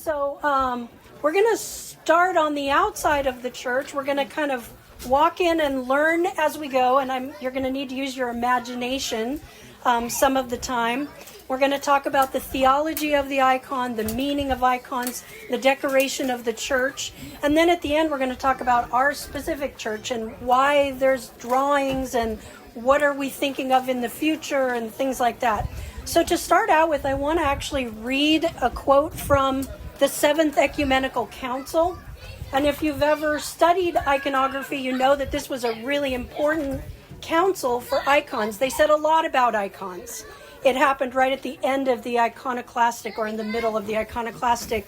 So we're going to start on the outside of the church. We're going to kind of walk in and learn as we go, and you're going to need to use your imagination some of the time. We're going to talk about the theology of the icon, the meaning of icons, the decoration of the church, and then at the end we're going to talk about our specific church and why there's drawings and what are we thinking of in the future and things like that. So to start out with, I want to actually read a quote from the Seventh Ecumenical Council. And if you've ever studied iconography, you know that this was a really important council for icons. They said a lot about icons. It happened right at the end of the iconoclastic, or in the middle of the iconoclastic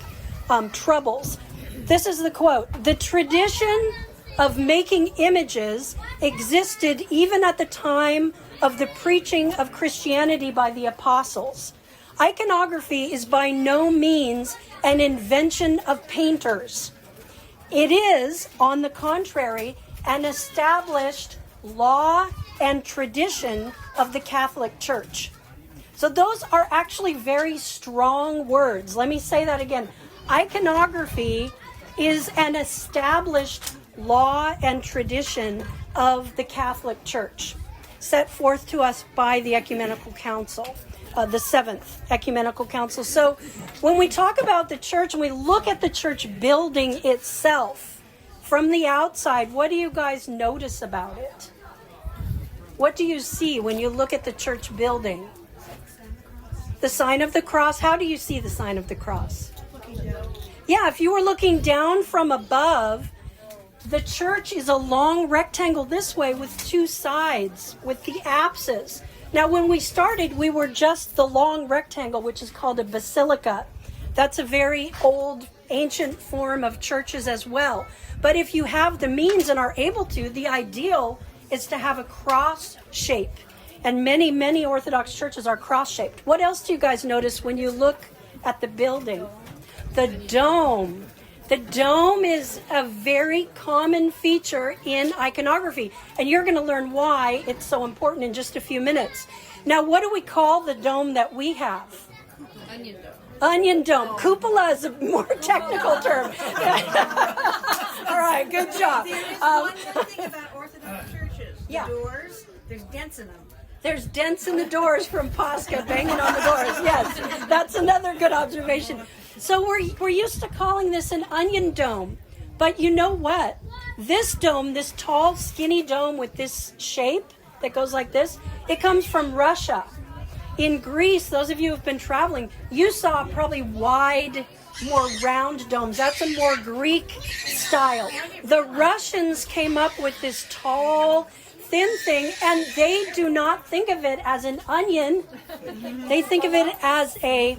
troubles. This is the quote: "The tradition of making images existed even at the time of the preaching of Christianity by the apostles. Iconography is by no means an invention of painters. It is, on the contrary, an established law and tradition of the Catholic Church." So those are actually very strong words. Let me say that again. Iconography is an established law and tradition of the Catholic Church, set forth to us by the Ecumenical Council, the Seventh Ecumenical Council. So when we talk about the church and we look at the church building itself from the outside, what do you guys notice about it? What do you see when you look at the church building? The sign of the cross. How do you see the sign of the cross? Looking down. Yeah, if you were looking down from above, the church is a long rectangle this way with two sides, with the apses. Now, when we started, we were just the long rectangle, which is called a basilica. That's a very old, ancient form of churches as well. But if you have the means and are able to, the ideal is to have a cross shape. And many, many Orthodox churches are cross-shaped. What else do you guys notice when you look at the building? The dome. The dome is a very common feature in iconography. And you're going to learn why it's so important in just a few minutes. Now, what do we call the dome that we have? Onion dome. Onion dome. Cupola is a more technical term. All right, good job. There is one good thing about Orthodox churches. Yeah. The doors, there's dents in them. There's dents in the doors from Pascha banging on the doors. Yes, that's another good observation. So we're used to calling this an onion dome. But you know what? This dome, this tall, skinny dome with this shape that goes like this, it comes from Russia. In Greece, those of you who have been traveling, you saw probably wide, more round domes. That's a more Greek style. The Russians came up with this tall, thin thing, and they do not think of it as an onion. They think of it as a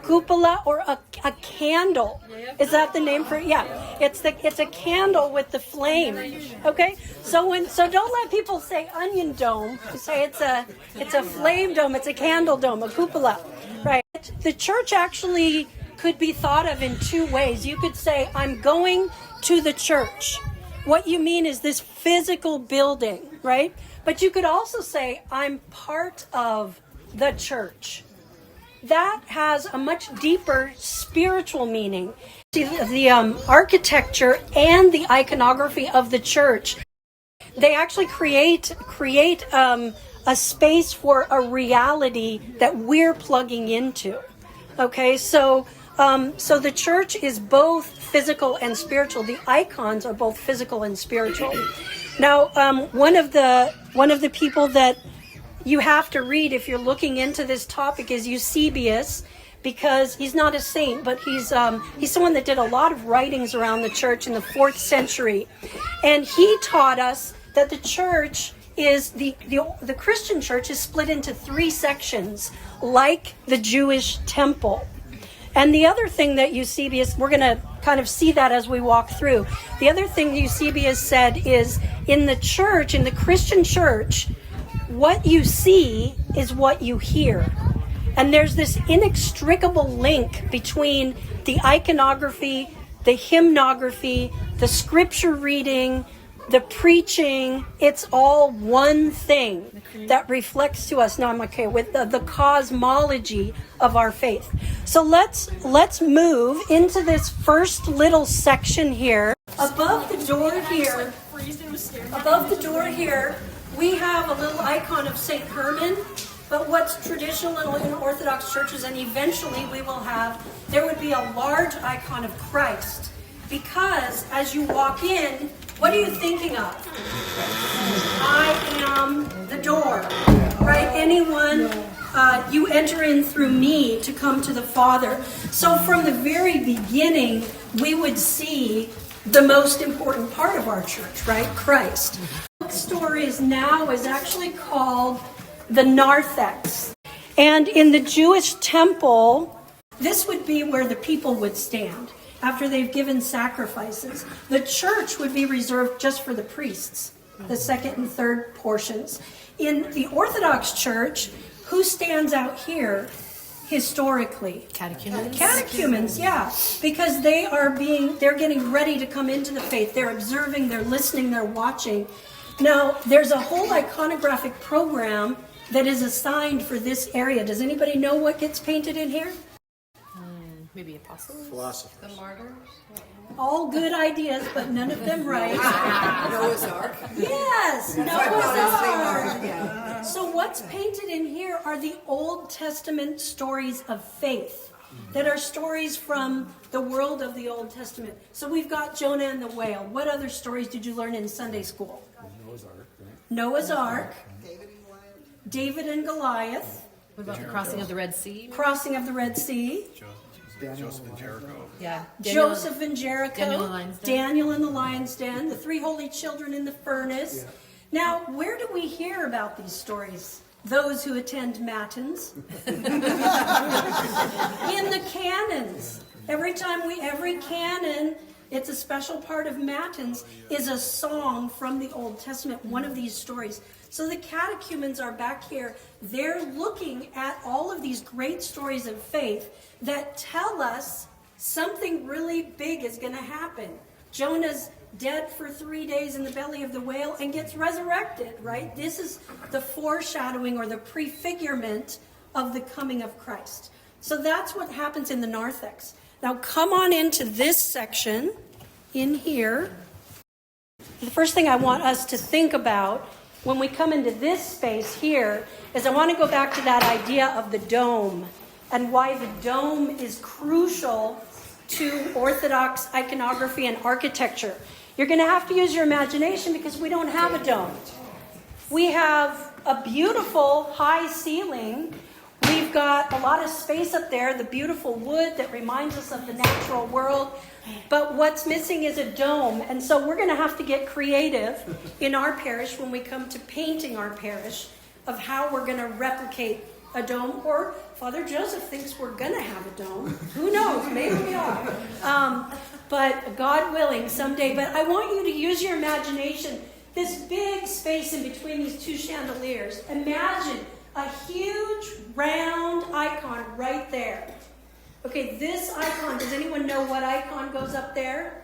cupola or a candle. Is that the name for it? Yeah, it's a candle with the flame. Okay, so don't let people say onion dome. You say it's a flame dome. It's a candle dome, a cupola, right? The church actually could be thought of in two ways. You could say, I'm going to the church. What you mean is this physical building, right? But you could also say, I'm part of the church. That has a much deeper spiritual meaning. See, the architecture and the iconography of the church, they actually create a space for a reality that we're plugging into. Okay, so the church is both physical and spiritual. The icons are both physical and spiritual. Now, one of the people that you have to read if you're looking into this topic is Eusebius, because he's not a saint, but he's someone that did a lot of writings around the church in the 4th century, and he taught us that the church is the Christian church is split into 3 sections, like the Jewish temple. And the other thing that Eusebius, we're going to kind of see that as we walk through. The other thing Eusebius said is, in the church, in the Christian church, what you see is what you hear. And there's this inextricable link between the iconography, the hymnography, the scripture reading, the preaching, it's all one thing that reflects to us. Now I'm okay with the cosmology of our faith. So let's move into this first little section here. Above the door here, we have a little icon of St. Herman. But what's traditional in Orthodox churches, and eventually there would be a large icon of Christ. Because as you walk in, what are you thinking of? I am the door, right? Anyone, you enter in through me to come to the Father. So from the very beginning, we would see the most important part of our church, right? Christ. The bookstore is actually called the narthex. And in the Jewish temple, this would be where the people would stand after they've given sacrifices. The church would be reserved just for the priests, the second and third portions. In the Orthodox Church, who stands out here historically? Catechumens, yeah. Because they're getting ready to come into the faith. They're observing, they're listening, they're watching. Now, there's a whole iconographic program that is assigned for this area. Does anybody know what gets painted in here? Maybe apostles? Philosophers. The martyrs? All good ideas, but none of them right. Noah's Ark. Yes, Noah's Ark. Yeah. So what's painted in here are the Old Testament stories of faith that are stories from the world of the Old Testament. So we've got Jonah and the whale. What other stories did you learn in Sunday school? Noah's Ark, right? Noah's Ark. David and Goliath. What about the crossing of the Red Sea? Crossing of the Red Sea. Joseph and Jericho. Yeah. Joseph and Jericho. Daniel in the lion's den. Daniel in the lion's den. The three holy children in the furnace. Yeah. Now, where do we hear about these stories? Those who attend matins. In the canons. Every canon, it's a special part of matins, is a song from the Old Testament, one of these stories. So the catechumens are back here. They're looking at all of these great stories of faith that tell us something really big is going to happen. Jonah's dead for 3 days in the belly of the whale and gets resurrected, right? This is the foreshadowing or the prefigurement of the coming of Christ. So that's what happens in the narthex. Now come on into this section in here. The first thing I want us to think about when we come into this space here is I want to go back to that idea of the dome and why the dome is crucial to Orthodox iconography and architecture. You're going to have to use your imagination because we don't have a dome. We have a beautiful high ceiling. We've got a lot of space up there, the beautiful wood that reminds us of the natural world. But what's missing is a dome. And so we're going to have to get creative in our parish when we come to painting our parish of how we're going to replicate a dome. Or Father Joseph thinks we're going to have a dome. Who knows? Maybe we are. But God willing, someday. But I want you to use your imagination. This big space in between these two chandeliers. Imagine a huge round icon right there. Okay, this icon, does anyone know what icon goes up there?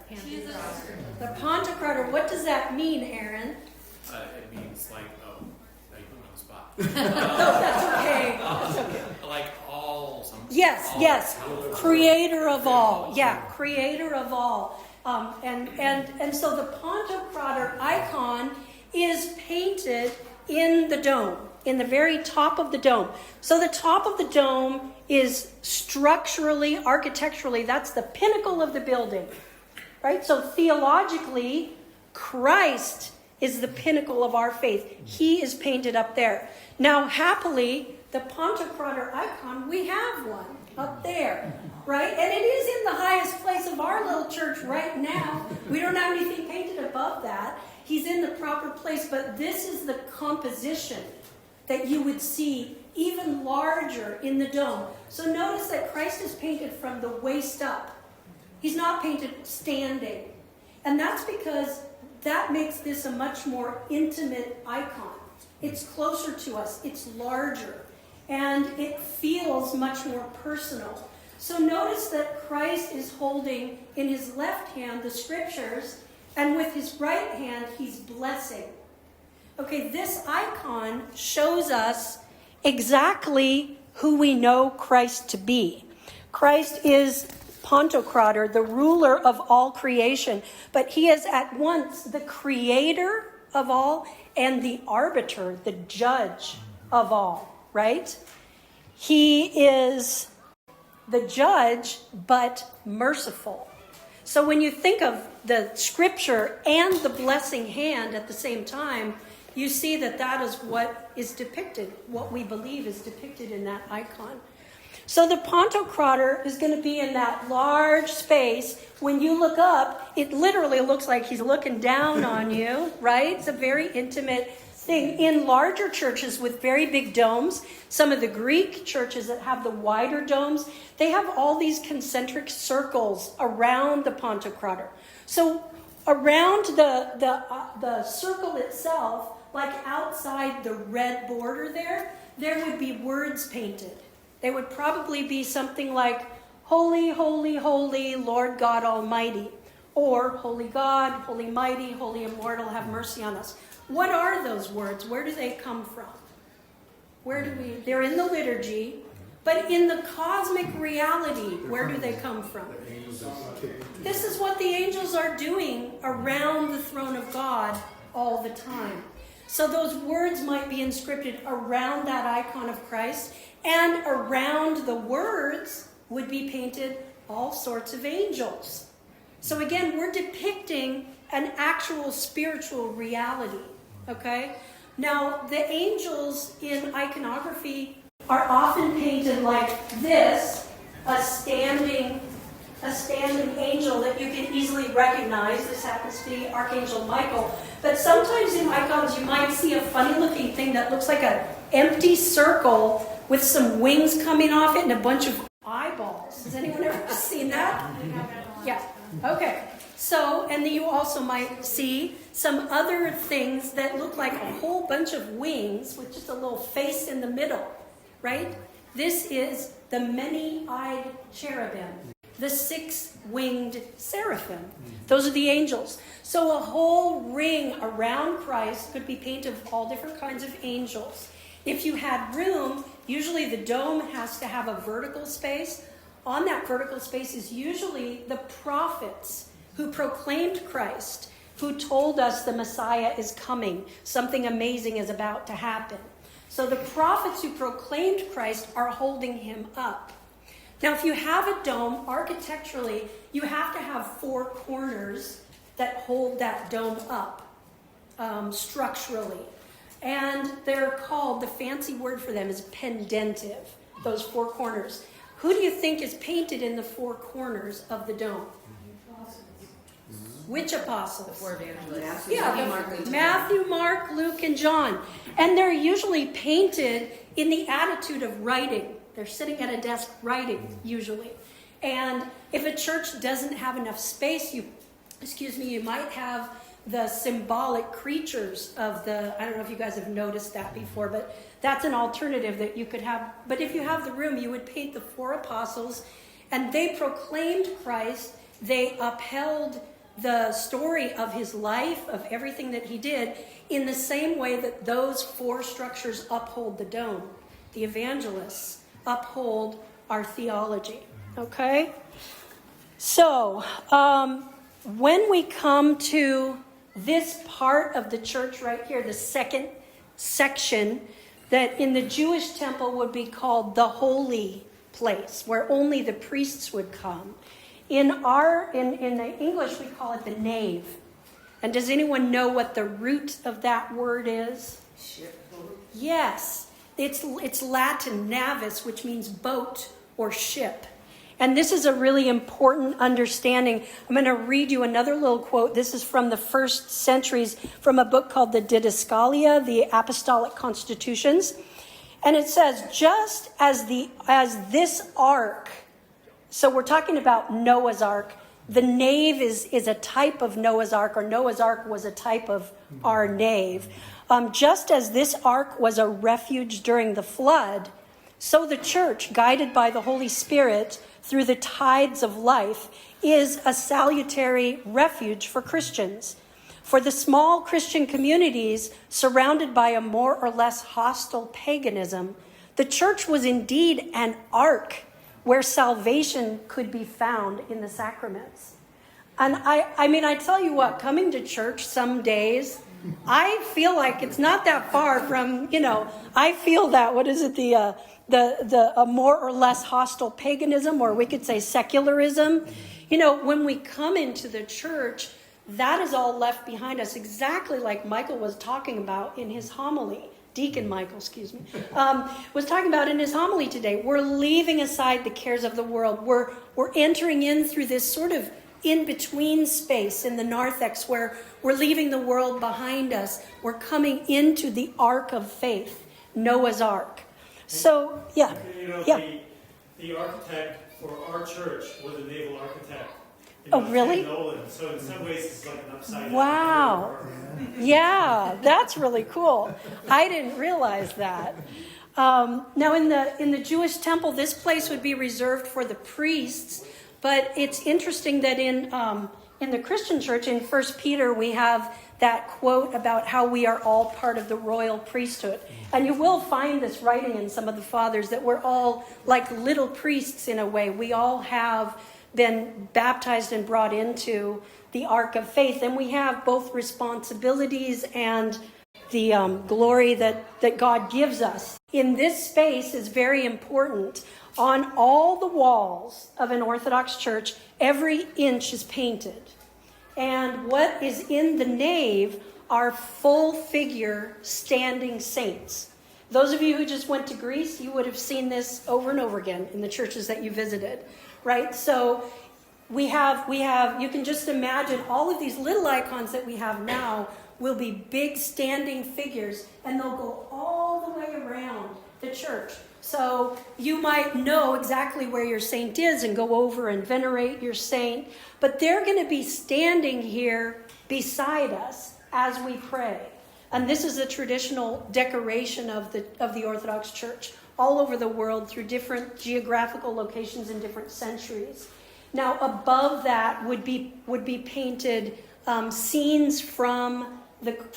The Pantocrator. What does that mean, Aaron? It means like, now you put me on the spot. No, that's okay. Like all something. Yes. Creator of all. Yeah, creator of all. And so the Pantocrator icon is painted in the dome, in the very top of the dome. So the top of the dome is structurally, architecturally, that's the pinnacle of the building, right? So theologically, Christ is the pinnacle of our faith. He is painted up there. Now, happily, the Pantocrator icon, we have one up there, right? And it is in the highest place of our little church right now. We don't have anything painted above that. He's in the proper place, but this is the composition that you would see even larger in the dome. So notice that Christ is painted from the waist up. He's not painted standing. And that's because that makes this a much more intimate icon. It's closer to us. It's larger. And it feels much more personal. So notice that Christ is holding in his left hand the scriptures, And with his right hand, he's blessing. Okay, this icon shows us exactly who we know Christ to be. Christ is Pantocrator, the ruler of all creation, but he is at once the creator of all and the arbiter, the judge of all, right? He is the judge, but merciful. So when you think of the scripture and the blessing hand at the same time, you see that that is what is depicted, what we believe is depicted in that icon. So the Pantocrator is going to be in that large space. When you look up, it literally looks like he's looking down on you, right? It's a very intimate thing. In larger churches with very big domes, some of the Greek churches that have the wider domes, they have all these concentric circles around the Pantocrator. So around the circle itself, like outside the red border there would be words painted. They would probably be something like, Holy, holy, holy, Lord God Almighty. Or, Holy God, Holy Mighty, Holy Immortal, have mercy on us. What are those words? Where do they come from? They're in the liturgy, but in the cosmic reality, where do they come from? This is what the angels are doing around the throne of God all the time. So those words might be inscripted around that icon of Christ, and around the words would be painted all sorts of angels. So again, we're depicting an actual spiritual reality, okay? Now, the angels in iconography are often painted like this, a standing angel that you can easily recognize. This happens to be Archangel Michael. But sometimes in icons you might see a funny-looking thing that looks like an empty circle with some wings coming off it and a bunch of eyeballs. Has anyone ever seen that? Yeah. Okay. So, and then you also might see some other things that look like a whole bunch of wings with just a little face in the middle, right? This is the many-eyed cherubim, the six-winged seraphim. Those are the angels. So a whole ring around Christ could be painted of all different kinds of angels. If you had room, usually the dome has to have a vertical space. On that vertical space is usually the prophets who proclaimed Christ, who told us the Messiah is coming, something amazing is about to happen. So the prophets who proclaimed Christ are holding him up. Now, if you have a dome, architecturally, you have to have four corners that hold that dome up structurally. And they're called, the fancy word for them is pendentive, those four corners. Who do you think is painted in the four corners of the dome? Which apostles? The four evangelists. Yeah, Matthew, Mark, Luke, and John. And they're usually painted in the attitude of writing. They're sitting at a desk writing, usually. And if a church doesn't have enough space, you might have the symbolic creatures of the, I don't know if you guys have noticed that before, but that's an alternative that you could have. But if you have the room, you would paint the four apostles, and they proclaimed Christ. They upheld the story of his life, of everything that he did, in the same way that those four structures uphold the dome. The evangelists uphold our theology. Okay? So, when we come to this part of the church right here, the second section that in the Jewish temple would be called the holy place, where only the priests would come. In the English, we call it the nave. And does anyone know what the root of that word is? Ship. Yes. It's Latin, navis, which means boat or ship. And this is a really important understanding. I'm going to read you another little quote. This is from the first centuries, from a book called the Didascalia, the Apostolic Constitutions. And it says, just as this ark, so we're talking about Noah's Ark. The nave is a type of Noah's Ark, or Noah's Ark was a type of our nave. Just as this ark was a refuge during the flood, so the church, guided by the Holy Spirit, through the tides of life is a salutary refuge for Christians. For the small Christian communities surrounded by a more or less hostile paganism, the church was indeed an ark where salvation could be found in the sacraments. And I tell you what, coming to church some days, I feel like it's not that far from, I feel that, what is it, a more or less hostile paganism, or we could say secularism. When we come into the church, that is all left behind us, exactly like Michael was talking about in his homily. Deacon Michael, was talking about in his homily today. We're leaving aside the cares of the world. We're entering in through this sort of in-between space in the narthex where we're leaving the world behind us. We're coming into the ark of faith, Noah's Ark. So, yeah. The architect for our church was a naval architect. Oh, really? Doolan. So in some ways, it's like an upside down. Wow. Yeah, that's really cool. I didn't realize that. Now, in the Jewish temple, this place would be reserved for the priests. But it's interesting that in the Christian church, in 1 Peter, we have that quote about how we are all part of the royal priesthood. And you will find this writing in some of the fathers that we're all like little priests in a way. We all have been baptized and brought into the ark of faith. And we have both responsibilities and the glory that God gives us. In this space is very important. On all the walls of an Orthodox church, every inch is painted. And what is in the nave are full figure standing saints. Those of you who just went to Greece, you would have seen this over and over again in the churches that you visited, right? So we have, you can just imagine all of these little icons that we have now will be big standing figures, and they'll go all the way around the church. So you might know exactly where your saint is and go over and venerate your saint, but they're going to be standing here beside us as we pray. And this is a traditional decoration of the Orthodox Church all over the world through different geographical locations in different centuries. Now, above that would be painted scenes from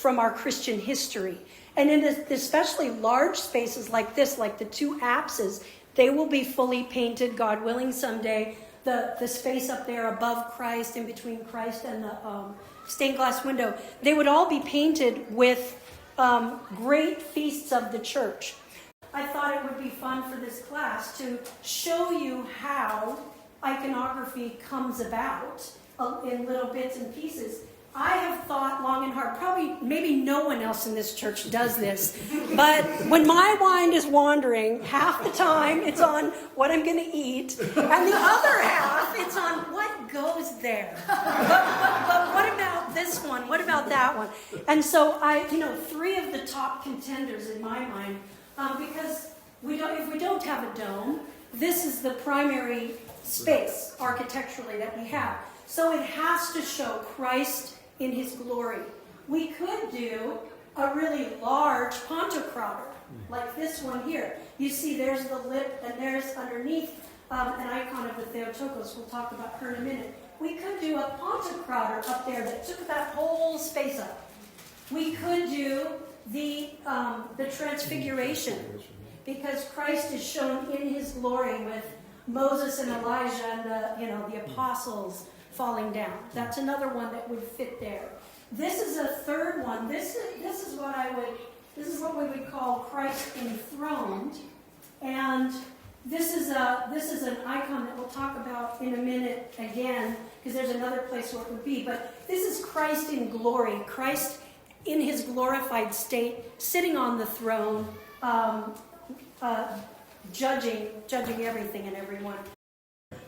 our Christian history. And in especially large spaces like this, like the two apses, they will be fully painted, God willing, someday. The space up there above Christ, in between Christ and the stained glass window, they would all be painted with great feasts of the church. I thought it would be fun for this class to show you how iconography comes about in little bits and pieces. I have thought long and hard, maybe no one else in this church does this, but when my mind is wandering, half the time it's on what I'm going to eat, and the other half it's on what goes there. But what about this one? What about that one? And so three of the top contenders in my mind, because if we don't have a dome, this is the primary space architecturally that we have. So it has to show Christ in his glory. We could do a really large Pantocrator, like this one here. You see there's the lip, and there's underneath an icon of the Theotokos. We'll talk about her in a minute. We could do a Pantocrator up there that took that whole space up. We could do the Transfiguration, because Christ is shown in his glory with Moses and Elijah and the apostles falling down. That's another one that would fit there. This is a third one. This is what we would call Christ enthroned, and this is an icon that we'll talk about in a minute again, because there's another place where it would be. But this is Christ in glory, Christ in his glorified state, sitting on the throne, judging everything and everyone.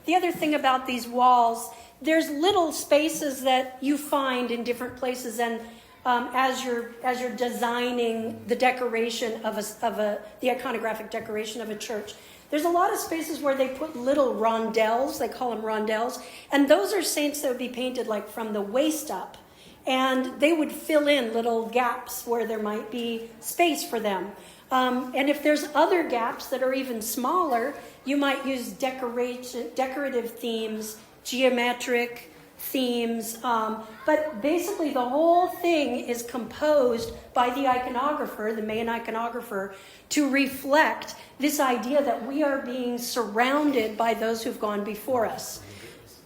The other thing about these walls, there's little spaces that you find in different places, and as you're designing the decoration of the iconographic decoration of a church, there's a lot of spaces where they put little rondelles. They call them rondelles, and those are saints that would be painted like from the waist up, and they would fill in little gaps where there might be space for them. And if there's other gaps that are even smaller, you might use decorative themes, geometric themes. But basically the whole thing is composed by the iconographer, the main iconographer, to reflect this idea that we are being surrounded by those who've gone before us.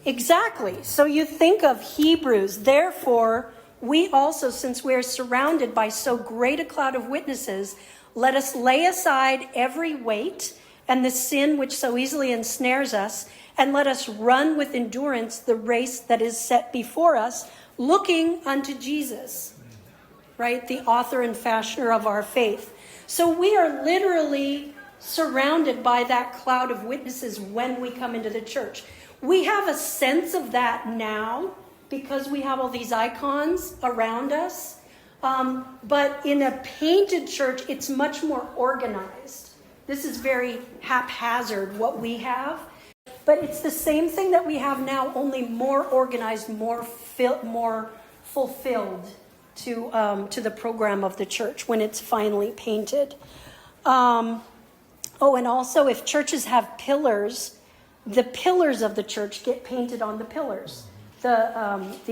Exactly. So you think of Hebrews, therefore, we also, since we are surrounded by so great a cloud of witnesses, let us lay aside every weight and the sin which so easily ensnares us, and let us run with endurance the race that is set before us, looking unto Jesus, right? The author and fashioner of our faith. So we are literally surrounded by that cloud of witnesses when we come into the church. We have a sense of that now because we have all these icons around us. But in a painted church, it's much more organized. This is very haphazard, what we have. But it's the same thing that we have now, only more organized, more fulfilled to the program of the church when it's finally painted. And also, if churches have pillars, the pillars of the church get painted on the pillars. Like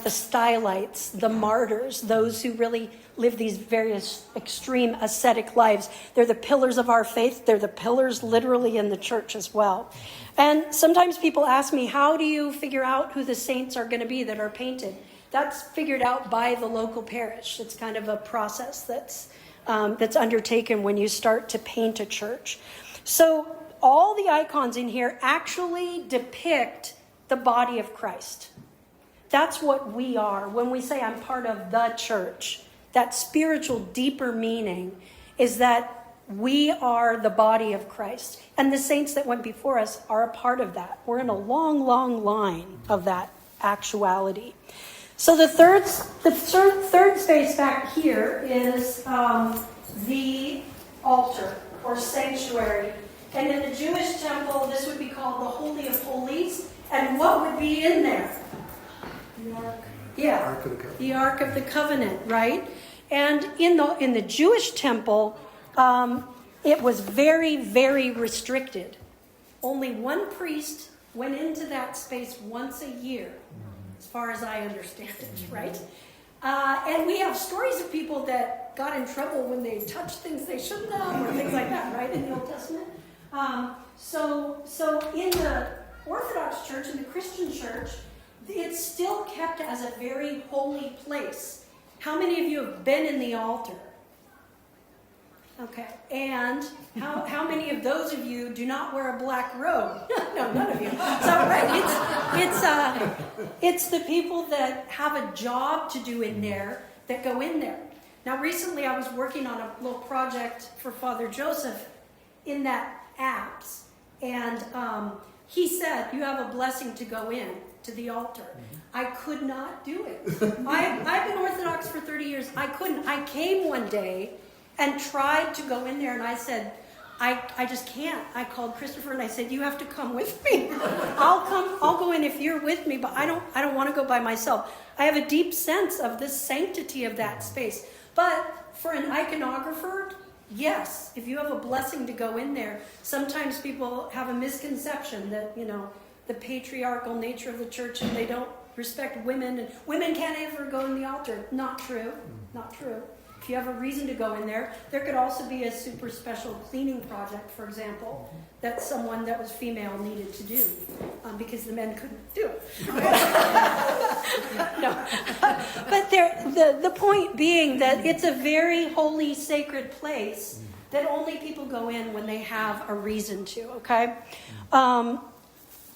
the stylites, the martyrs, those who really live these various extreme ascetic lives. They're the pillars of our faith. They're the pillars literally in the church as well. And sometimes people ask me, how do you figure out who the saints are going to be that are painted? That's figured out by the local parish. It's kind of a process that's undertaken when you start to paint a church. So all the icons in here actually depict the body of Christ. That's what we are. When we say I'm part of the church, that spiritual, deeper meaning is that we are the body of Christ. And the saints that went before us are a part of that. We're in a long, long line of that actuality. So the third space back here is the altar or sanctuary. And in the Jewish temple, this would be called the Holy of Holies. And what would be in there? The Ark. Yeah, Ark of the Covenant. The Ark of the Covenant, right? And in the Jewish temple, it was very, very restricted. Only one priest went into that space once a year, as far as I understand it, right? And we have stories of people that got in trouble when they touched things they shouldn't have, or things like that, right, in the Old Testament. So in the Orthodox Church, in the Christian Church, it's still kept as a very holy place. How many of you have been in the altar? Okay. And how many of those of you do not wear a black robe? No, none of you. So right, it's the people that have a job to do in there that go in there. Now, recently I was working on a little project for Father Joseph in that apse, and he said, you have a blessing to go in to the altar. I could not do it. I've been Orthodox for 30 years. I couldn't. I came one day and tried to go in there, and I said, I just can't. I called Christopher and I said, you have to come with me. I'll go in if you're with me, but I don't want to go by myself. I have a deep sense of the sanctity of that space. But for an iconographer, yes, if you have a blessing to go in there, sometimes people have a misconception that, the patriarchal nature of the church and they don't respect women, and women can't ever go in the altar. Not true. Not true. If you have a reason to go in there, there could also be a super special cleaning project, for example, that someone that was female needed to do because the men couldn't do it. No. But the point being that it's a very holy, sacred place that only people go in when they have a reason to, okay?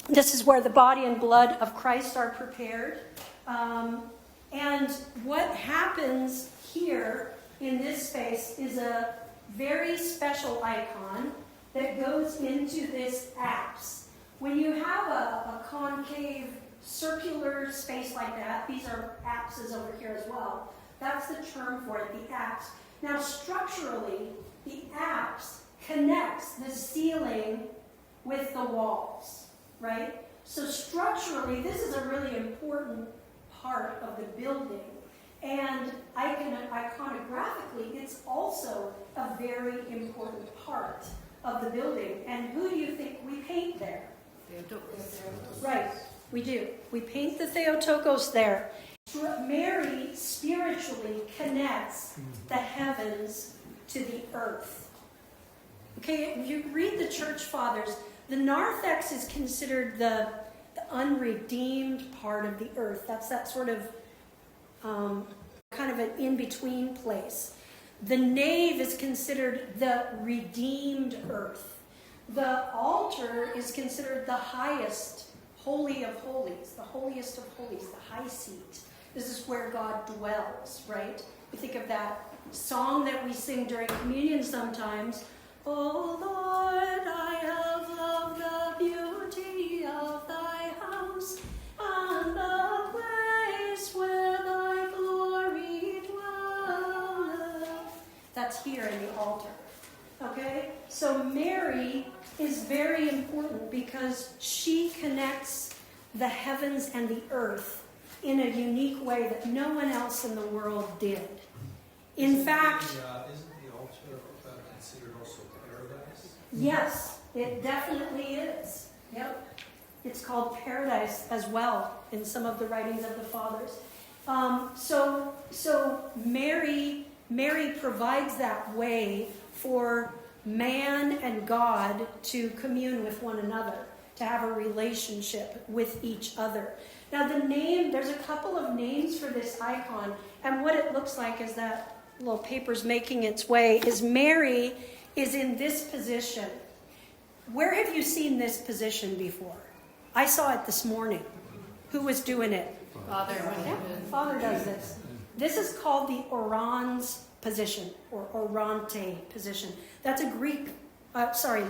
This is where the body and blood of Christ are prepared. And what happens here in this space is a very special icon that goes into this apse. When you have a concave circular space like that, these are apses over here as well. That's the term for it, the apse. Now structurally, the apse connects the ceiling with the walls, right? So structurally, this is a really important part of the building. And iconographically, it's also a very important part of the building. And who do you think we paint there? Right, we do. We paint the Theotokos there. Mary spiritually connects the heavens to the earth. Okay, if you read the church fathers, the narthex is considered the unredeemed part of the earth. That's that sort of kind of an in-between place. The nave is considered the redeemed earth. The altar is considered the highest, holy of holies, the holiest of holies, the high seat. This is where God dwells, right? You think of that song that we sing during communion sometimes. Oh Lord, I have loved the beauty of thy house and the place where thy glory dwelleth. That's here in the altar. Okay? So Mary is very important because she connects the heavens and the earth in a unique way that no one else in the world did. In fact, isn't the altar considered also paradise? Yes, it definitely is. Yep. It's called paradise as well in some of the writings of the fathers. So Mary provides that way for man and God to commune with one another, to have a relationship with each other. Now there's a couple of names for this icon, and what it looks like is that little paper's making its way, is Mary is in this position. Where have you seen this position before? I saw it this morning. Who was doing it? Father. Yeah, Father does this. This is called the orans position, or orante position. That's a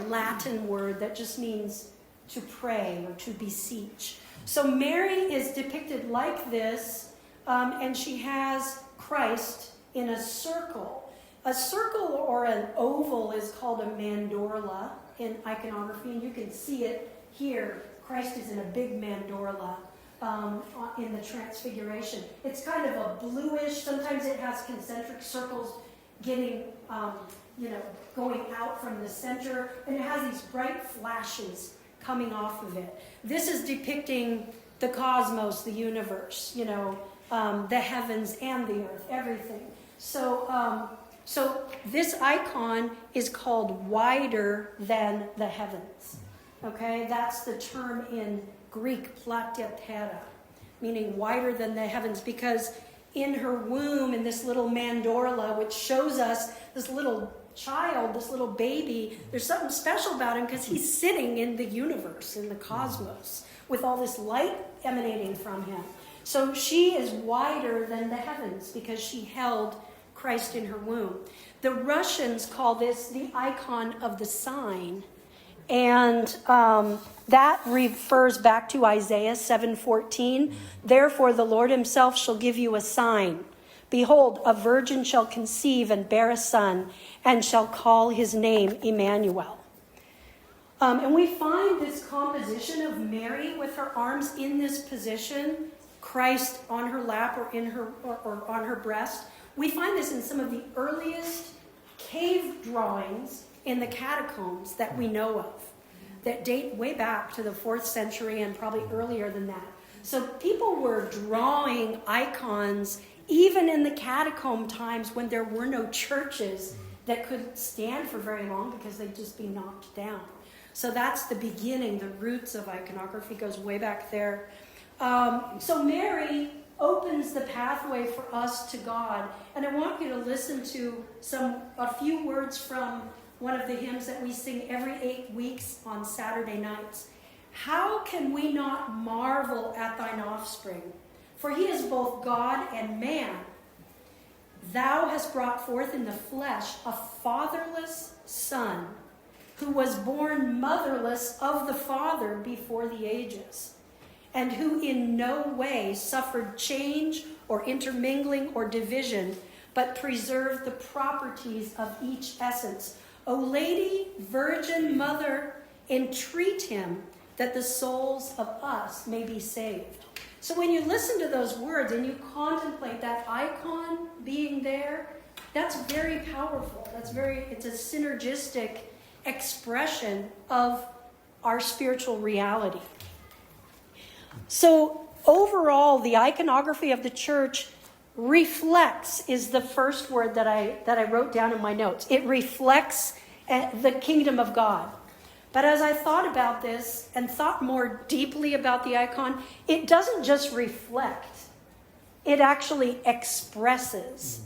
Latin word that just means to pray or to beseech. So Mary is depicted like this, and she has Christ in a circle. A circle or an oval is called a mandorla in iconography, and you can see it here. Christ is in a big mandorla in the Transfiguration. It's kind of a bluish, sometimes it has concentric circles getting, going out from the center, and it has these bright flashes coming off of it. This is depicting the cosmos, the universe, the heavens and the earth, everything. So this icon is called wider than the heavens. Okay, that's the term in Greek, plateptera, meaning wider than the heavens, because in her womb, in this little mandorla, which shows us this little child, this little baby, there's something special about him because he's sitting in the universe, in the cosmos, with all this light emanating from him. So she is wider than the heavens because she held Christ in her womb. The Russians call this the icon of the sign, and that refers back to Isaiah 7:14. Therefore the Lord himself shall give you a sign. Behold, a virgin shall conceive and bear a son, and shall call his name Emmanuel. And we find this composition of Mary with her arms in this position, Christ on her lap or in her or on her breast. We find this in some of the earliest cave drawings in the catacombs that we know of, that date way back to the 4th century and probably earlier than that. So people were drawing icons even in the catacomb times when there were no churches that could stand for very long because they'd just be knocked down. So that's the beginning. The roots of iconography goes way back there. So Mary opens the pathway for us to God. And I want you to listen to a few words from one of the hymns that we sing every 8 weeks on Saturday nights. How can we not marvel at thine offspring? For he is both God and man. Thou hast brought forth in the flesh a fatherless son, who was born motherless of the Father before the ages, and who in no way suffered change or intermingling or division, but preserved the properties of each essence. O Lady, Virgin Mother, entreat him that the souls of us may be saved. So when you listen to those words and you contemplate that icon being there, that's very powerful. It's a synergistic expression of our spiritual reality. So overall, the iconography of the church reflects is the first word that I wrote down in my notes. It reflects the kingdom of God. But as I thought about this and thought more deeply about the icon, it doesn't just reflect. It actually expresses.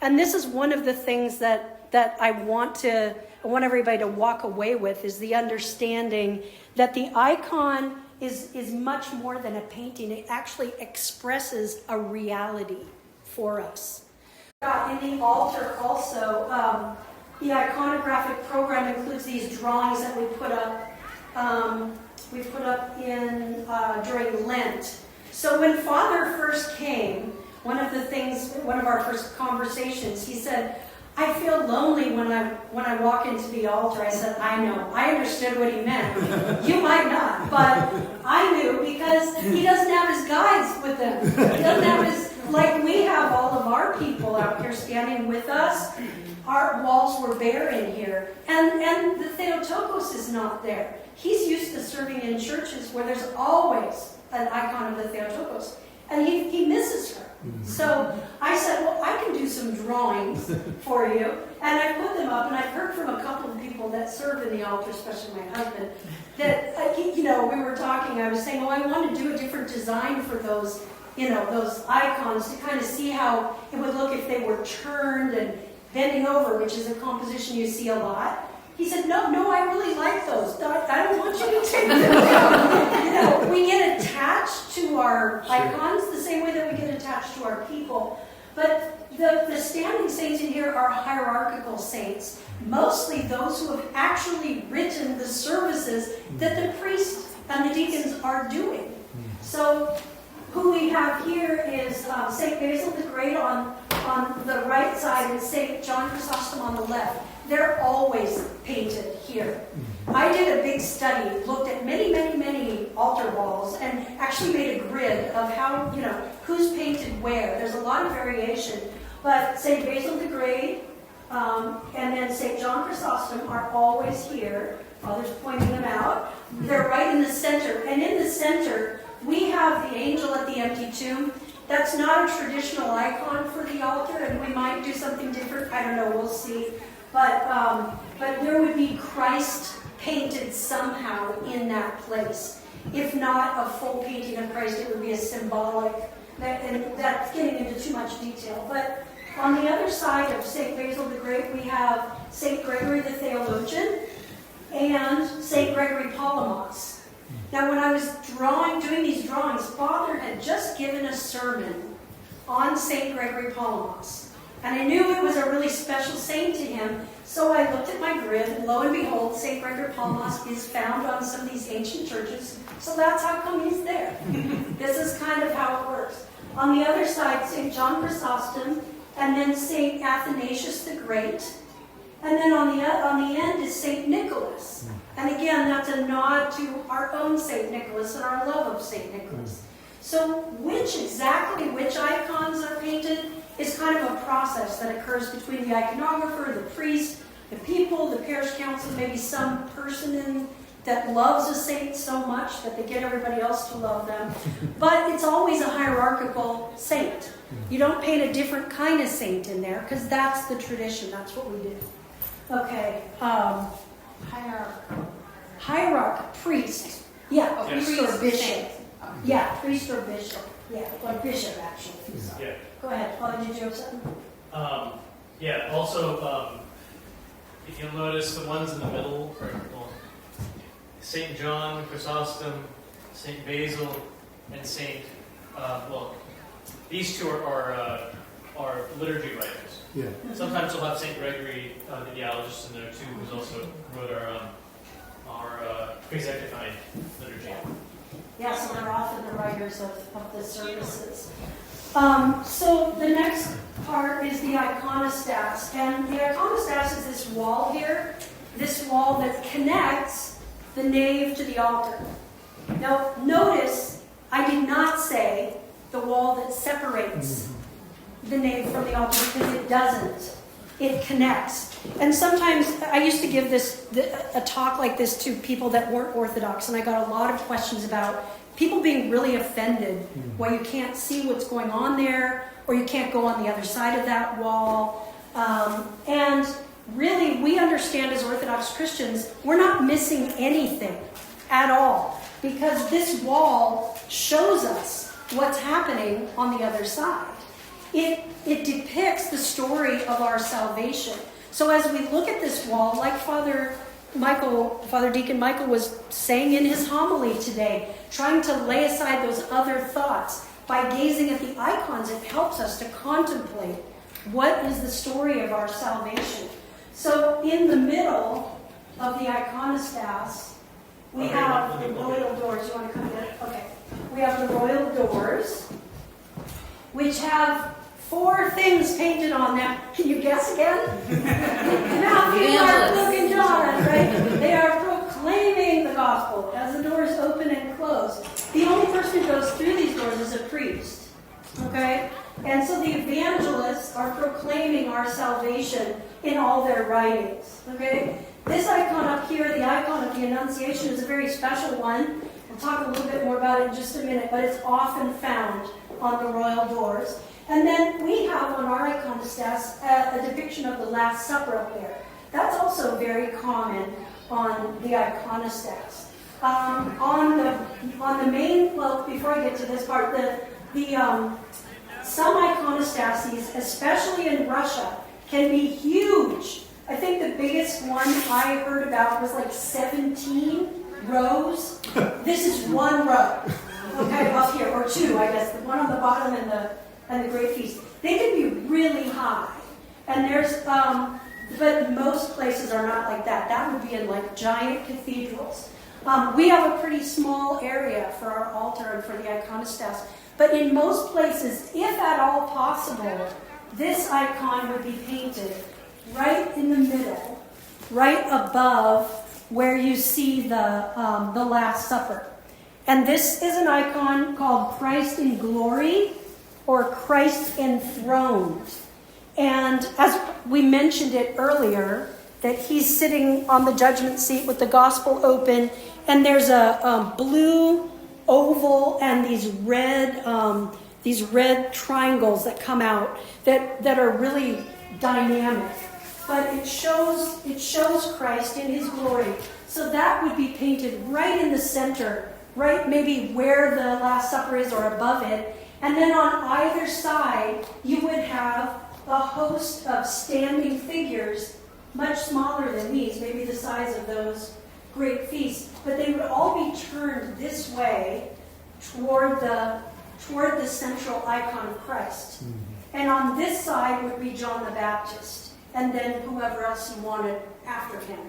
And this is one of the things that I want everybody to walk away with, is the understanding that the icon is much more than a painting. It actually expresses a reality for us. In the altar also, the iconographic program includes these drawings that we put up. During Lent. So when Father first came, one of our first conversations, he said, "I feel lonely when I walk into the altar." I said, "I know." I understood what he meant. You might not, but I knew, because he doesn't have his guides with him. He doesn't have like we have all of our people out here standing with us. Our walls were bare in here. And the Theotokos is not there. He's used to serving in churches where there's always an icon of the Theotokos. And he misses her. So I said, well, I can do some drawings for you. And I put them up, and I've heard from a couple of people that serve in the altar, especially my husband, that, we were talking, I was saying, I want to do a different design for those icons to kind of see how it would look if they were turned and bending over, which is a composition you see a lot. He said, no, I really like those. I don't want you to take them down. We get attached to our icons the same way that we get attached to our people. But the standing saints in here are hierarchical saints, mostly those who have actually written the services that the priests and the deacons are doing. So who we have here is St. Basil the Great on the right side and St. John Chrysostom on the left. They're always painted here. I did a big study, looked at many, many, many altar walls, and actually made a grid of how, who's painted where. There's a lot of variation. But St. Basil the Great and then St. John Chrysostom are always here. Father's pointing them out. They're right in the center. And in the center, we have the angel at the empty tomb. That's not a traditional icon for the altar, and we might do something different. I don't know, we'll see. But there would be Christ painted somehow in that place. If not a full painting of Christ, it would be a symbolic, and that's getting into too much detail. But on the other side of St. Basil the Great, we have St. Gregory the Theologian and St. Gregory Palamas. Now, when I was doing these drawings, Father had just given a sermon on St. Gregory Palamas. And I knew it was a really special saint to him, so I looked at my grid, and lo and behold, St. Gregory Palamas is found on some of these ancient churches, so that's how come he's there. This is kind of how it works. On the other side, St. John Chrysostom, and then St. Athanasius the Great, and then on the end is St. Nicholas. And again, that's a nod to our own St. Nicholas and our love of St. Nicholas. So which icons are painted is kind of a process that occurs between the iconographer, the priest, the people, the parish council, maybe some person that loves a saint so much that they get everybody else to love them. But it's always a hierarchical saint. You don't paint a different kind of saint in there, because that's the tradition. That's what we do. Okay. Hierarch, priest. Yeah, Yes. priest or bishop. Yeah, priest or bishop. Yeah, or bishop, actually. Yeah. Go ahead. Paul, did you have something? Also, if you'll notice the ones in the middle, St. John, Chrysostom, St. Basil, and these two are liturgy writers. Yeah. Sometimes we'll have St. Gregory, the theologist, in there too, who's also wrote our Presanctifying liturgy. Yeah, so they're often the writers of the services. So the next part is the iconostas. And the iconostas is this wall here, this wall that connects the nave to the altar. Now, notice I did not say the wall that separates the nave from the altar, because it doesn't. It connects. And sometimes I used to give a talk like this to people that weren't Orthodox, and I got a lot of questions about people being really offended why you can't see what's going on there, or you can't go on the other side of that wall. And really, we understand as Orthodox Christians, we're not missing anything at all, because this wall shows us what's happening on the other side. It depicts the story of our salvation. So as we look at this wall, like Father Deacon Michael was saying in his homily today, trying to lay aside those other thoughts. By gazing at the icons, it helps us to contemplate what is the story of our salvation. So in the middle of the iconostas, we have the royal doors. You want to come in? Okay. We have the royal doors, which have 4 things painted on them. Can you guess again? Matthew, Mark, Luke, and John, right? They are proclaiming the gospel as the doors open and close. The only person who goes through these doors is a priest. Okay? And so the evangelists are proclaiming our salvation in all their writings. Okay? This icon up here, the icon of the Annunciation, is a very special one. We'll talk a little bit more about it in just a minute, but it's often found on the royal doors. And then we have on our iconostas a depiction of the Last Supper up there. That's also very common on the iconostas. On the main, well, before I get to this part, some iconostases, especially in Russia, can be huge. I think the biggest one I heard about was like 17 rows. This is 1 row, okay, up here, or 2, I guess. The one on the bottom and the Great Feast. They can be really high. And there's, but most places are not like that. That would be in like giant cathedrals. We have a pretty small area for our altar and for the iconostas. But in most places, if at all possible, this icon would be painted right in the middle, right above where you see the Last Supper. And this is an icon called Christ in Glory, or Christ enthroned. And as we mentioned it earlier, that he's sitting on the judgment seat with the gospel open, and there's a blue oval and these red triangles that come out that are really dynamic. But it shows Christ in his glory. So that would be painted right in the center, right maybe where the Last Supper is or above it. And then on either side, you would have a host of standing figures, much smaller than these, maybe the size of those great feasts. But they would all be turned this way toward the central icon of Christ. Mm-hmm. And on this side would be John the Baptist, and then whoever else you wanted after him.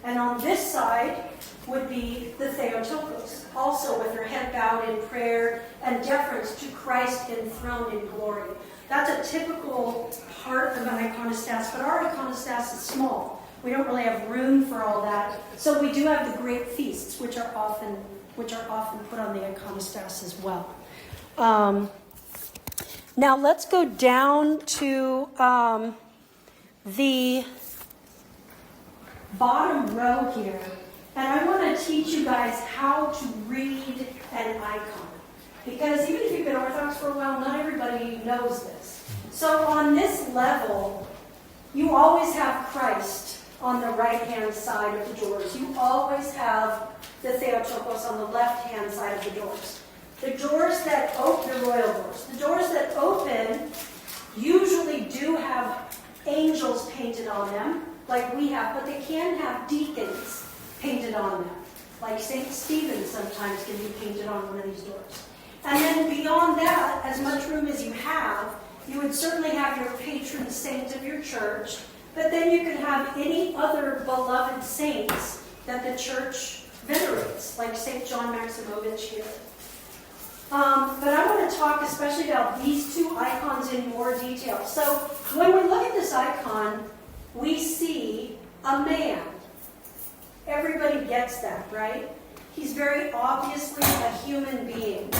And on this side would be the Theotokos, also with her head bowed in prayer and deference to Christ enthroned in glory. That's a typical part of an iconostas, but our iconostas is small. We don't really have room for all that. So we do have the great feasts, which are often put on the iconostas as well. Now let's go down to the bottom row here. And I want to teach you guys how to read an icon. Because even if you've been Orthodox for a while, not everybody knows this. So on this level, you always have Christ on the right-hand side of the doors. You always have the Theotokos on the left-hand side of the doors. The doors that open, the royal doors, the doors that open usually do have angels painted on them, like we have, but they can have deacons painted on them. Like St. Stephen sometimes can be painted on one of these doors. And then beyond that, as much room as you have, you would certainly have your patron saint of your church, but then you can have any other beloved saints that the church venerates, like St. John Maximovich here. But I want to talk especially about these 2 icons in more detail. So when we look at this icon, we see a man. Everybody gets that, right? He's very obviously a human being.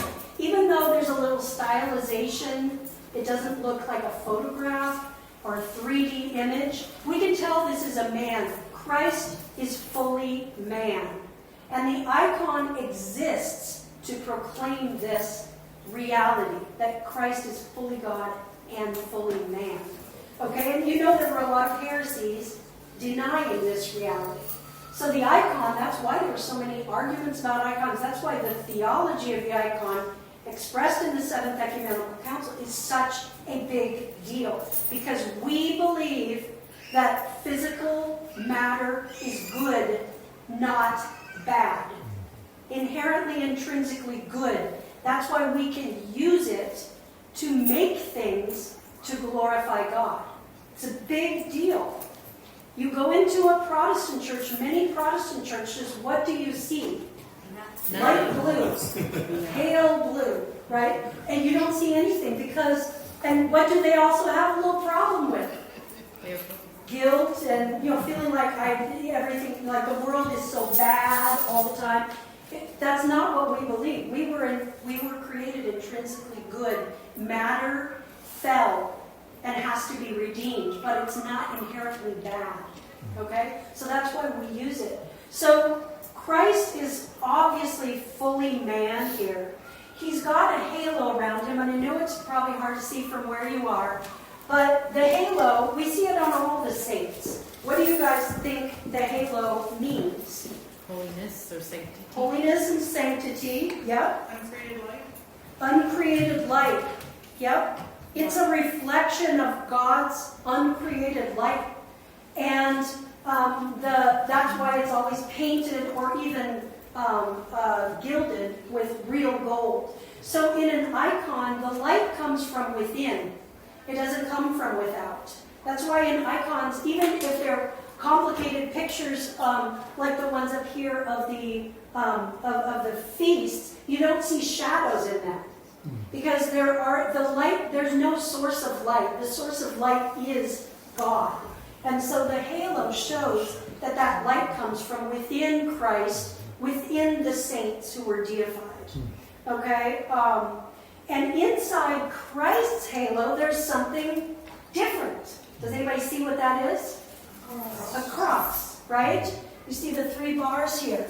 stylization. It doesn't look like a photograph or a 3D image. We can tell this is a man. Christ is fully man. And the icon exists to proclaim this reality, that Christ is fully God and fully man. Okay, and you know there were a lot of heresies denying this reality. So the icon, that's why there were so many arguments about icons. That's why the theology of the icon, expressed in the Seventh Ecumenical Council, is such a big deal. Because we believe that physical matter is good, not bad. Inherently, intrinsically good. That's why we can use it to make things to glorify God. It's a big deal. You go into a Protestant church, many Protestant churches, what do you see? Light blue, pale blue, right? And you don't see anything because, and what do they also have a little problem with? Guilt and, feeling like everything, like the world is so bad all the time. That's not what we believe. We were created intrinsically good. Matter fell and has to be redeemed, but it's not inherently bad. Okay? So that's why we use it. So Christ is obviously fully man here. He's got a halo around him, and I know it's probably hard to see from where you are, but the halo, we see it on all the saints. What do you guys think the halo means? Holiness or sanctity. Holiness and sanctity, yep. Uncreated light. Uncreated light, yep. It's a reflection of God's uncreated light. And that's why it's always painted or even gilded with real gold. So in an icon, the light comes from within. It doesn't come from without. That's why in icons, even if they're complicated pictures like the ones up here of the feasts, you don't see shadows in them. Because there's no source of light. The source of light is God. And so the halo shows that light comes from within Christ, within the saints who were deified. Okay? And inside Christ's halo, there's something different. Does anybody see what that is? A cross, right? You see the 3 bars here.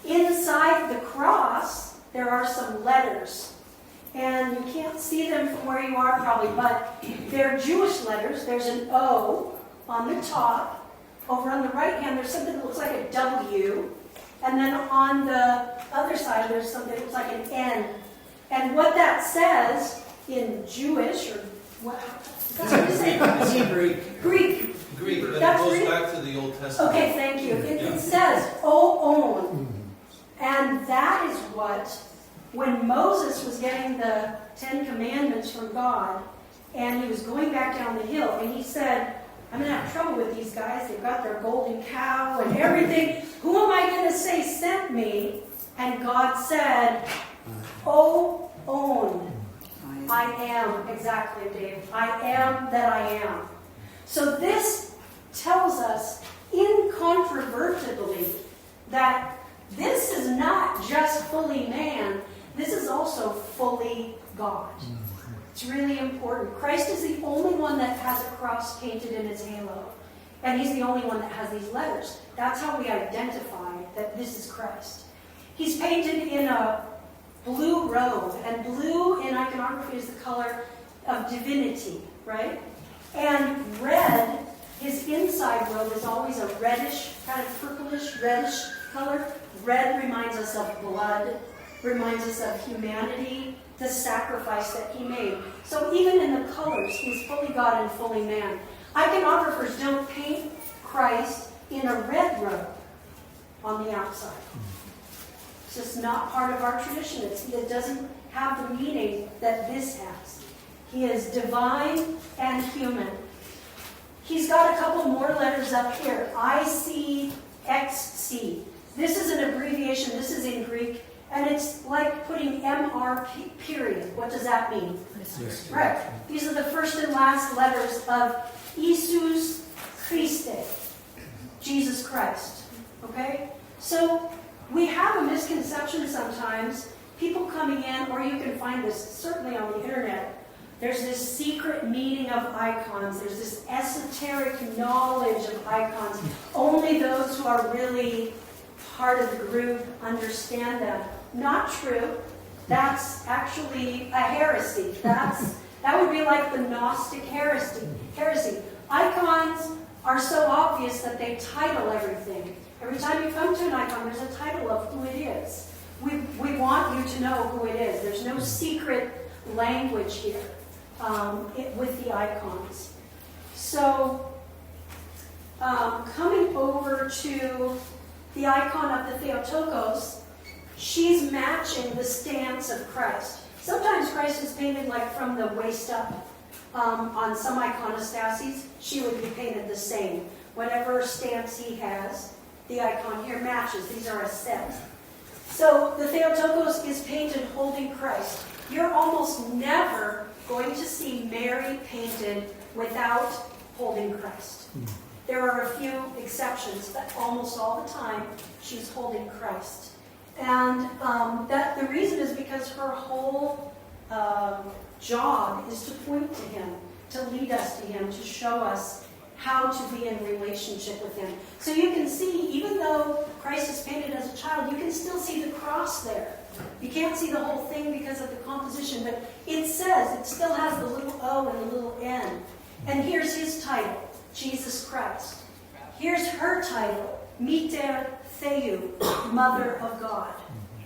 Inside the cross, there are some letters. And you can't see them from where you are probably, but they're Jewish letters. There's an O on the top. Over on the right hand, there's something that looks like a W. And then on the other side, there's something that looks like an N. And what that says in Jewish, or what? That's what you say. Greek. Greek, but That's it goes Greek? back to the Old Testament. Okay, thank you. It says, O on. And that is what, when Moses was getting the 10 Commandments from God, and he was going back down the hill, and he said, I'm going to have trouble with these guys. They've got their golden cow and everything. Who am I going to say sent me? And God said, O on. I am, exactly, Dave. I am that I am. So this tells us incontrovertibly that this is not just fully man, this is also fully God. It's really important. Christ is the only one that has a cross painted in his halo. And he's the only one that has these letters. That's how we identify that this is Christ. He's painted in a blue robe. And blue in iconography is the color of divinity, right? And red, his inside robe is always a reddish, kind of purplish, reddish color. Red reminds us of blood, reminds us of humanity, the sacrifice that he made. So even in the colors, he's fully God and fully man. Iconographers don't paint Christ in a red robe on the outside. It's just not part of our tradition. It doesn't have the meaning that this has. He is divine and human. He's got a couple more letters up here. ICXC. This is an abbreviation. This is in Greek. And it's like putting MR period. What does that mean? Right. These are the first and last letters of Jesus Christe. Jesus Christ. Okay? So we have a misconception sometimes. People come coming in, or you can find this certainly on the internet, there's this secret meaning of icons. There's this esoteric knowledge of icons. Only those who are really part of the group understand them. Not true. That's actually a heresy. That would be like the Gnostic heresy. Icons are so obvious that they title everything. Every time you come to an icon, there's a title of who it is. We want you to know who it is. There's no secret language here with the icons. So, coming over to the icon of the Theotokos, she's matching the stance of Christ. Sometimes Christ is painted like from the waist up. On some iconostases, she would be painted the same. Whatever stance he has, the icon here matches. These are a set. So the Theotokos is painted holding Christ. You're almost never going to see Mary painted without holding Christ. There are a few exceptions, but almost all the time she's holding Christ. And that the reason is because her whole job is to point to him, to lead us to him, to show us how to be in relationship with him. So you can see, even though Christ is painted as a child, you can still see the cross there. You can't see the whole thing because of the composition, but it says, it still has the little O and the little N. And here's his title, Jesus Christ. Here's her title, Mater Theou, Mother of God.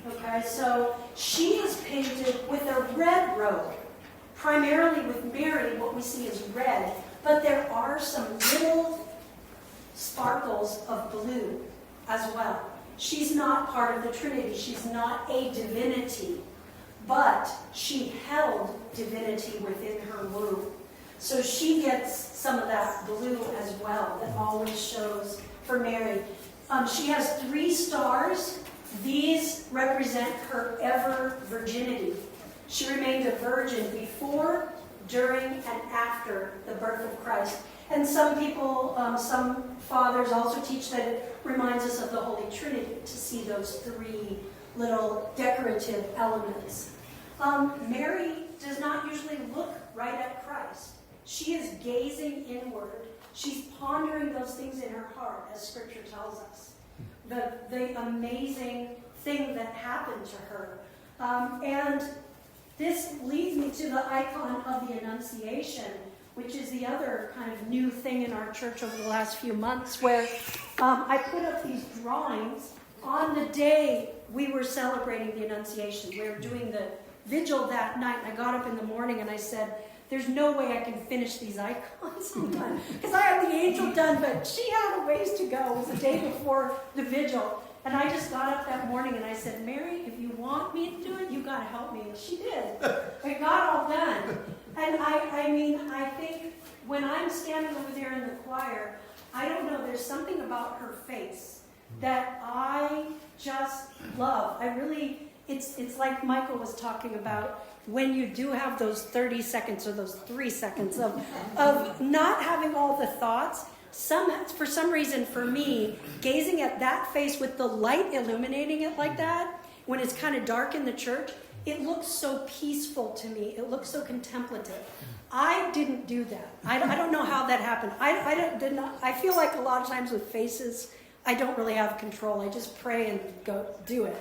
Okay, so she is painted with a red robe. Primarily with Mary, what we see is red, but there are some little sparkles of blue as well. She's not part of the Trinity. She's not a divinity, but she held divinity within her womb. So she gets some of that blue as well that always shows for Mary. She has 3 stars. These represent her ever virginity. She remained a virgin before, during, and after the birth of Christ. And some people, some fathers also teach that it reminds us of the Holy Trinity to see those 3 little decorative elements. Mary does not usually look right at Christ. She is gazing inward. She's pondering those things in her heart, as Scripture tells us. The amazing thing that happened to her. And this leads me to the icon of the Annunciation, which is the other kind of new thing in our church over the last few months, where I put up these drawings on the day we were celebrating the Annunciation. We were doing the vigil that night, and I got up in the morning and I said, there's no way I can finish these icons sometime. Because I had the angel done, but she had a ways to go. It was the day before the vigil. And I just got up that morning and I said, Mary, if you want me to do it, you got to help me. And she did. It got all done. And I think when I'm standing over there in the choir, I don't know, there's something about her face that I just love. It's like Michael was talking about, when you do have those 30 seconds or those 3 seconds of not having all the thoughts, for some reason for me, gazing at that face with the light illuminating it like that, when it's kind of dark in the church, it looks so peaceful to me. It looks so contemplative. I didn't do that. I don't know how that happened. I feel like a lot of times with faces, I don't really have control. I just pray and go do it,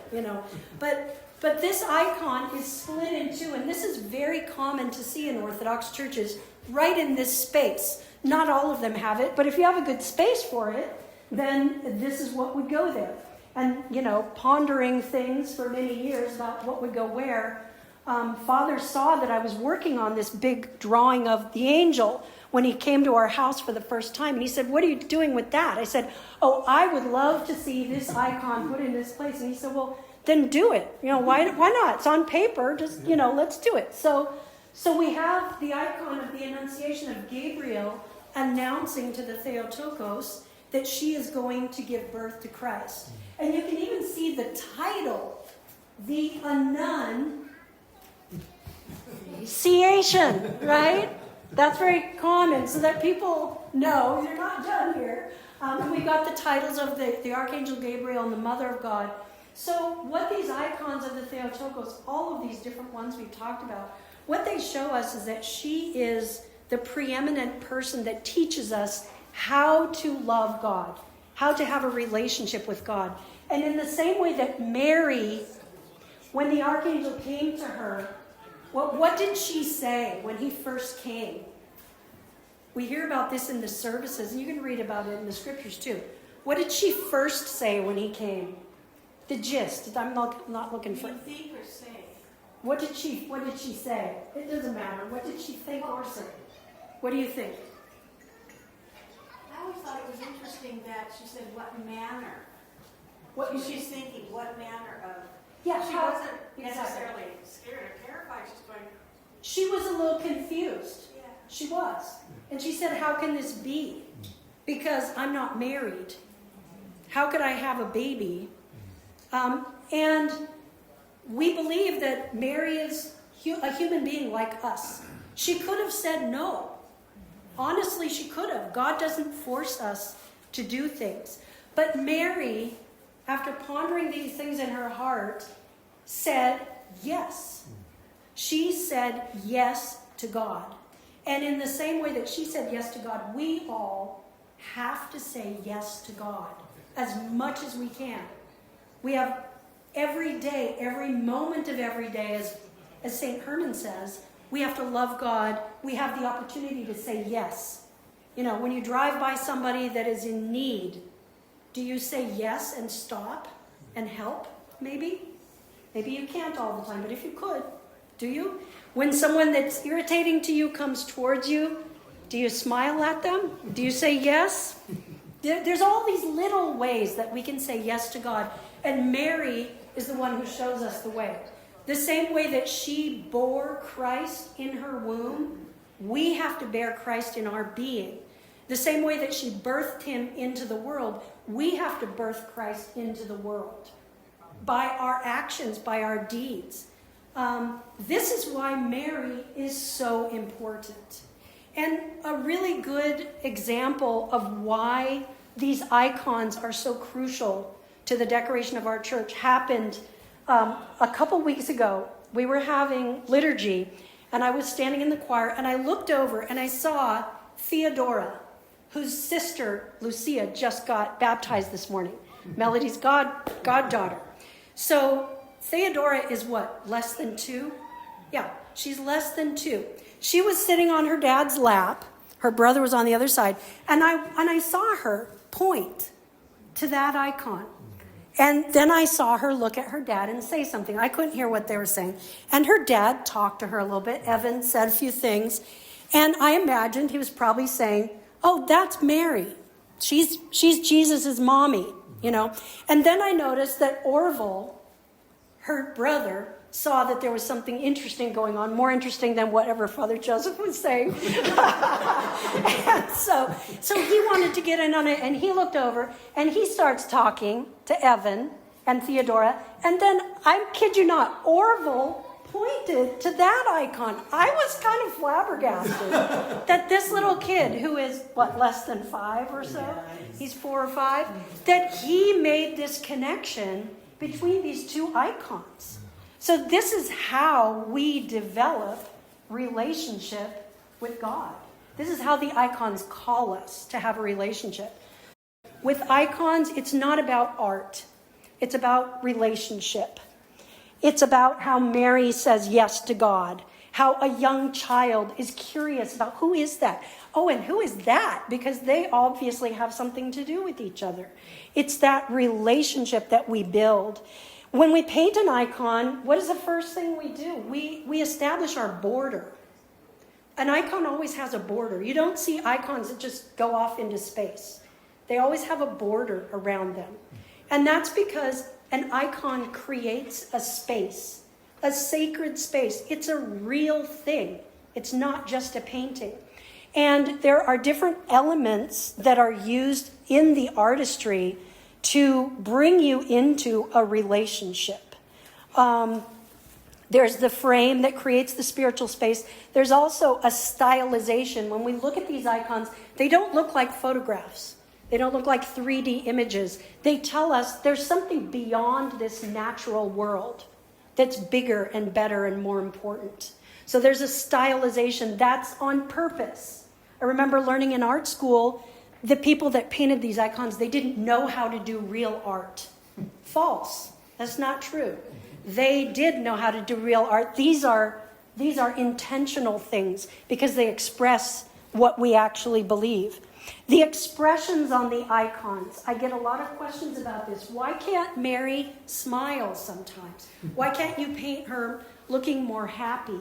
But this icon is split in 2, and this is very common to see in Orthodox churches, right in this space. Not all of them have it, but if you have a good space for it, then this is what would go there. And, pondering things for many years about what would go where, Father saw that I was working on this big drawing of the angel when he came to our house for the first time. And he said, what are you doing with that? I said, I would love to see this icon put in this place. And he said, well, then do it. Why not? It's on paper. Just, let's do it. So we have the icon of the Annunciation of Gabriel announcing to the Theotokos that she is going to give birth to Christ. And you can even see the title, the Annunciation, right? That's very common, so that people know you're not done here. And we got the titles of the Archangel Gabriel and the Mother of God. So what these icons of the Theotokos, all of these different ones we've talked about, what they show us is that she is the preeminent person that teaches us how to love God, how to have a relationship with God. And in the same way that Mary, when the archangel came to her, what did she say when he first came? We hear about this in the services, and you can read about it in the scriptures too. What did she first say when he came? The gist. I'm not looking for. Think or say? What did she say? It doesn't matter. What did she think or say? What do you think? I always thought it was interesting that she said, what manner? What you She's thinking, what manner of... Yeah, She how- wasn't exactly. necessarily scared or terrified. She's going, She was a little confused. yeah. She was. And she said, how can this be? Because I'm not married. How could I have a baby? And we believe that Mary is a human being like us. She could have said no. Honestly, she could have. God doesn't force us to do things. But Mary, after pondering these things in her heart, said yes. She said yes to God. And in the same way that she said yes to God, we all have to say yes to God as much as we can. We have every day, every moment of every day, as St. Herman says, we have to love God. We have the opportunity to say yes. You know, when you drive by somebody that is in need, do you say yes and stop and help, maybe? Maybe you can't all the time, but if you could, do you? When someone that's irritating to you comes towards you, do you smile at them? Do you say yes? There's all these little ways that we can say yes to God. And Mary is the one who shows us the way. The same way that she bore Christ in her womb, we have to bear Christ in our being. The same way that she birthed him into the world, we have to birth Christ into the world. By our actions, by our deeds. This is why Mary is so important. And a really good example of why these icons are so crucial to the decoration of our church happened a couple weeks ago. We were having liturgy, and I was standing in the choir, and I looked over, and I saw Theodora, whose sister, Lucia, just got baptized this morning. Melody's goddaughter. So Theodora is what, less than 2? Yeah, she's less than 2. She was sitting on her dad's lap. Her brother was on the other side. And I saw her point to that icon. And then I saw her look at her dad and say something. I couldn't hear what they were saying. And her dad talked to her a little bit. Evan said a few things. And I imagined he was probably saying, oh, that's Mary. She's Jesus' mommy, you know. And then I noticed that Orville, her brother, saw that there was something interesting going on, more interesting than whatever Father Joseph was saying. And so he wanted to get in on it, and he looked over, and he starts talking to Evan and Theodora, and then, I kid you not, Orville pointed to that icon. I was kind of flabbergasted that this little kid, who is, less than 5 or so, he's 4 or 5, that he made this connection between these two icons. So this is how we develop relationship with God. This is how the icons call us to have a relationship. With icons, it's not about art. It's about relationship. It's about how Mary says yes to God. How a young child is curious about who is that? Oh, and who is that? Because they obviously have something to do with each other. It's that relationship that we build. When we paint an icon, what is the first thing we do? We establish our border. An icon always has a border. You don't see icons that just go off into space. They always have a border around them. And that's because an icon creates a space, a sacred space. It's a real thing. It's not just a painting. And there are different elements that are used in the artistry to bring you into a relationship. There's the frame that creates the spiritual space. There's also a stylization. When we look at these icons, they don't look like photographs. They don't look like 3D images. They tell us there's something beyond this natural world that's bigger and better and more important. So there's a stylization that's on purpose. I remember learning in art school, the people that painted these icons, they didn't know how to do real art. False. That's not true. They did know how to do real art. These are intentional things because they express what we actually believe. The expressions on the icons, I get a lot of questions about this. Why can't Mary smile sometimes? Why can't you paint her looking more happy?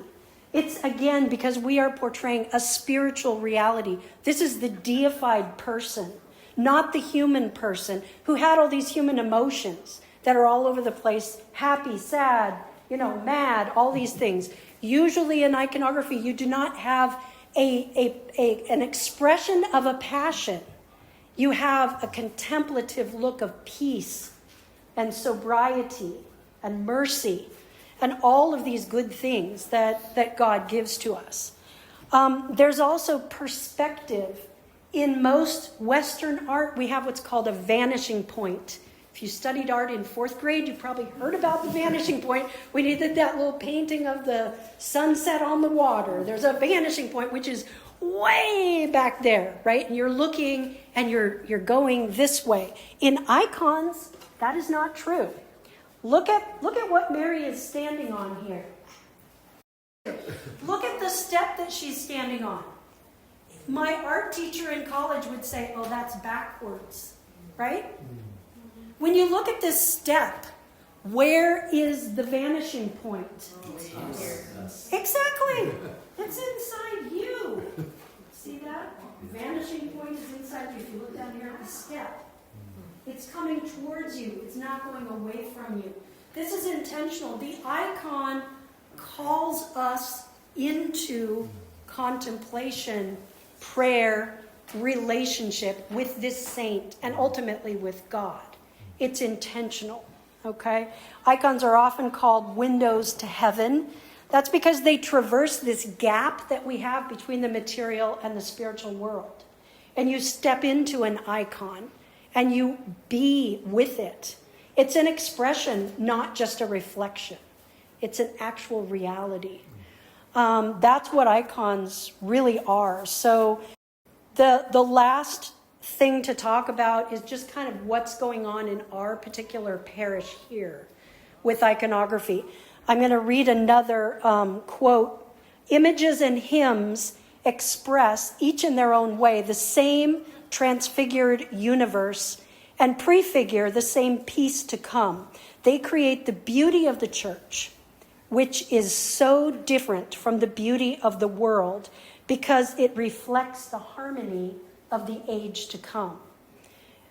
It's, again, because we are portraying a spiritual reality. This is the deified person, not the human person who had all these human emotions that are all over the place, happy, sad, mad, all these things. Usually in iconography, you do not have an expression of a passion. You have a contemplative look of peace and sobriety and mercy and all of these good things that God gives to us. There's also perspective. In most Western art, we have what's called a vanishing point. If you studied art in 4th grade, you probably heard about the vanishing point. We did that little painting of the sunset on the water. There's a vanishing point, which is way back there, right? And you're looking and you're going this way. In icons, that is not true. Look at what Mary is standing on here. Look at the step that she's standing on. My art teacher in college would say, oh, that's backwards, right? When you look at this step, where is the vanishing point? Exactly. It's inside you. See that? Vanishing point is inside you. If you look down here at the step, it's coming towards you. It's not going away from you. This is intentional. The icon calls us into contemplation, prayer, relationship with this saint, and ultimately with God. It's intentional, okay? Icons are often called windows to heaven. That's because they traverse this gap that we have between the material and the spiritual world. And you step into an icon and you be with it. It's an expression, not just a reflection. It's an actual reality. That's what icons really are. So the last thing to talk about is just kind of what's going on in our particular parish here with iconography. I'm going to read another quote. Images and hymns express, each in their own way, the same transfigured universe and prefigure the same peace to come. They create the beauty of the church, which is so different from the beauty of the world because it reflects the harmony of the age to come.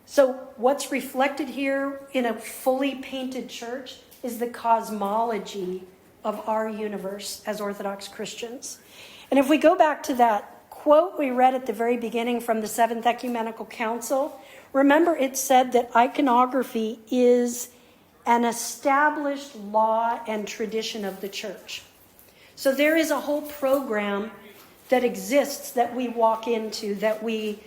So what's reflected here in a fully painted church is the cosmology of our universe as Orthodox Christians. And if we go back to that quote we read at the very beginning from the Seventh Ecumenical Council, remember it said that iconography is an established law and tradition of the church. So there is a whole program that exists that we walk into, that we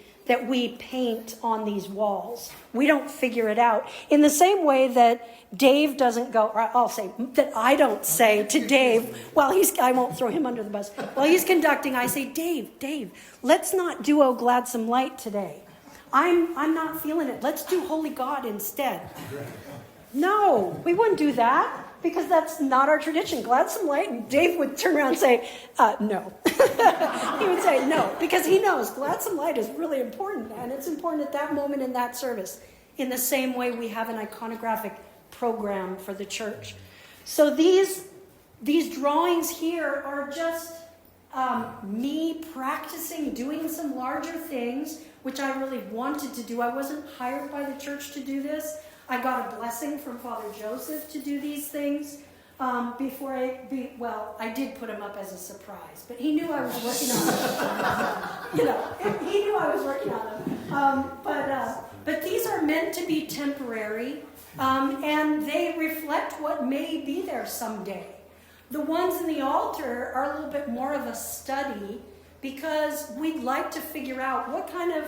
paint on these walls. We don't figure it out. In the same way that Dave doesn't go, or I'll say that I don't say to Dave, I won't throw him under the bus. While he's conducting, I say, Dave, let's not do O Gladsome Light today. I'm not feeling it. Let's do Holy God instead. No, we wouldn't do that because that's not our tradition. Gladsome Light, and Dave would turn around and say, no. He would say no because he knows Gladsome Light is really important, and it's important at that moment in that service. In the same way we have an iconographic program for the church. So these drawings here are just me practicing doing some larger things, which I really wanted to do. I wasn't hired by the church to do this. I got a blessing from Father Joseph to do these things I did put him up as a surprise, but he knew I was working on them. He knew I was working on them. But these are meant to be temporary, and they reflect what may be there someday. The ones in the altar are a little bit more of a study because we'd like to figure out what kind of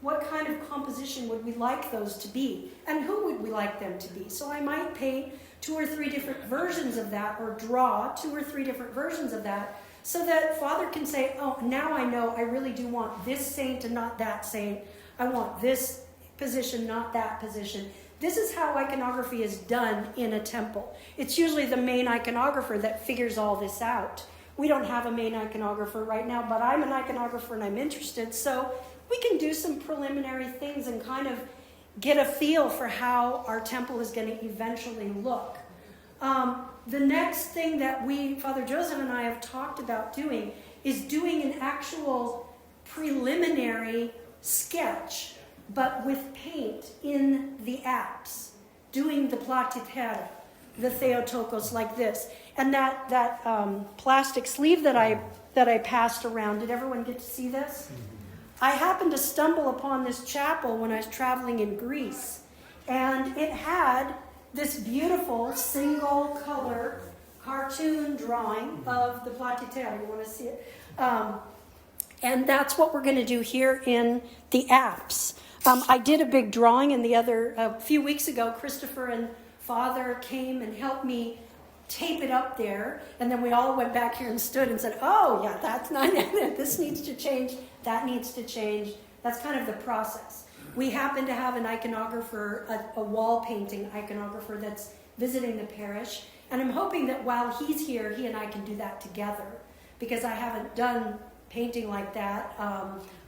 what kind of composition would we like those to be? And who would we like them to be? So I might paint 2 or 3 different versions of that, or draw 2 or 3 different versions of that, so that Father can say, oh, now I know I really do want this saint and not that saint. I want this position, not that position. This is how iconography is done in a temple. It's usually the main iconographer that figures all this out. We don't have a main iconographer right now, but I'm an iconographer and I'm interested, so we can do some preliminary things and kind of get a feel for how our temple is going to eventually look. The next thing that Father Joseph and I have talked about doing is doing an actual preliminary sketch, but with paint in the apse, doing the platitera, the Theotokos like this. And that plastic sleeve that I passed around, did everyone get to see this? I happened to stumble upon this chapel when I was traveling in Greece, and it had this beautiful single color cartoon drawing of the platitera. You want to see it? And that's what we're going to do here in the apse. I did a big drawing, and a few weeks ago, Christopher and Father came and helped me tape it up there, and then we all went back here and stood and said, oh yeah, that's not it. This needs to change, that needs to change. That's kind of the process. We happen to have an iconographer, a wall painting iconographer that's visiting the parish, and I'm hoping that while he's here, he and I can do that together, because I haven't done painting like that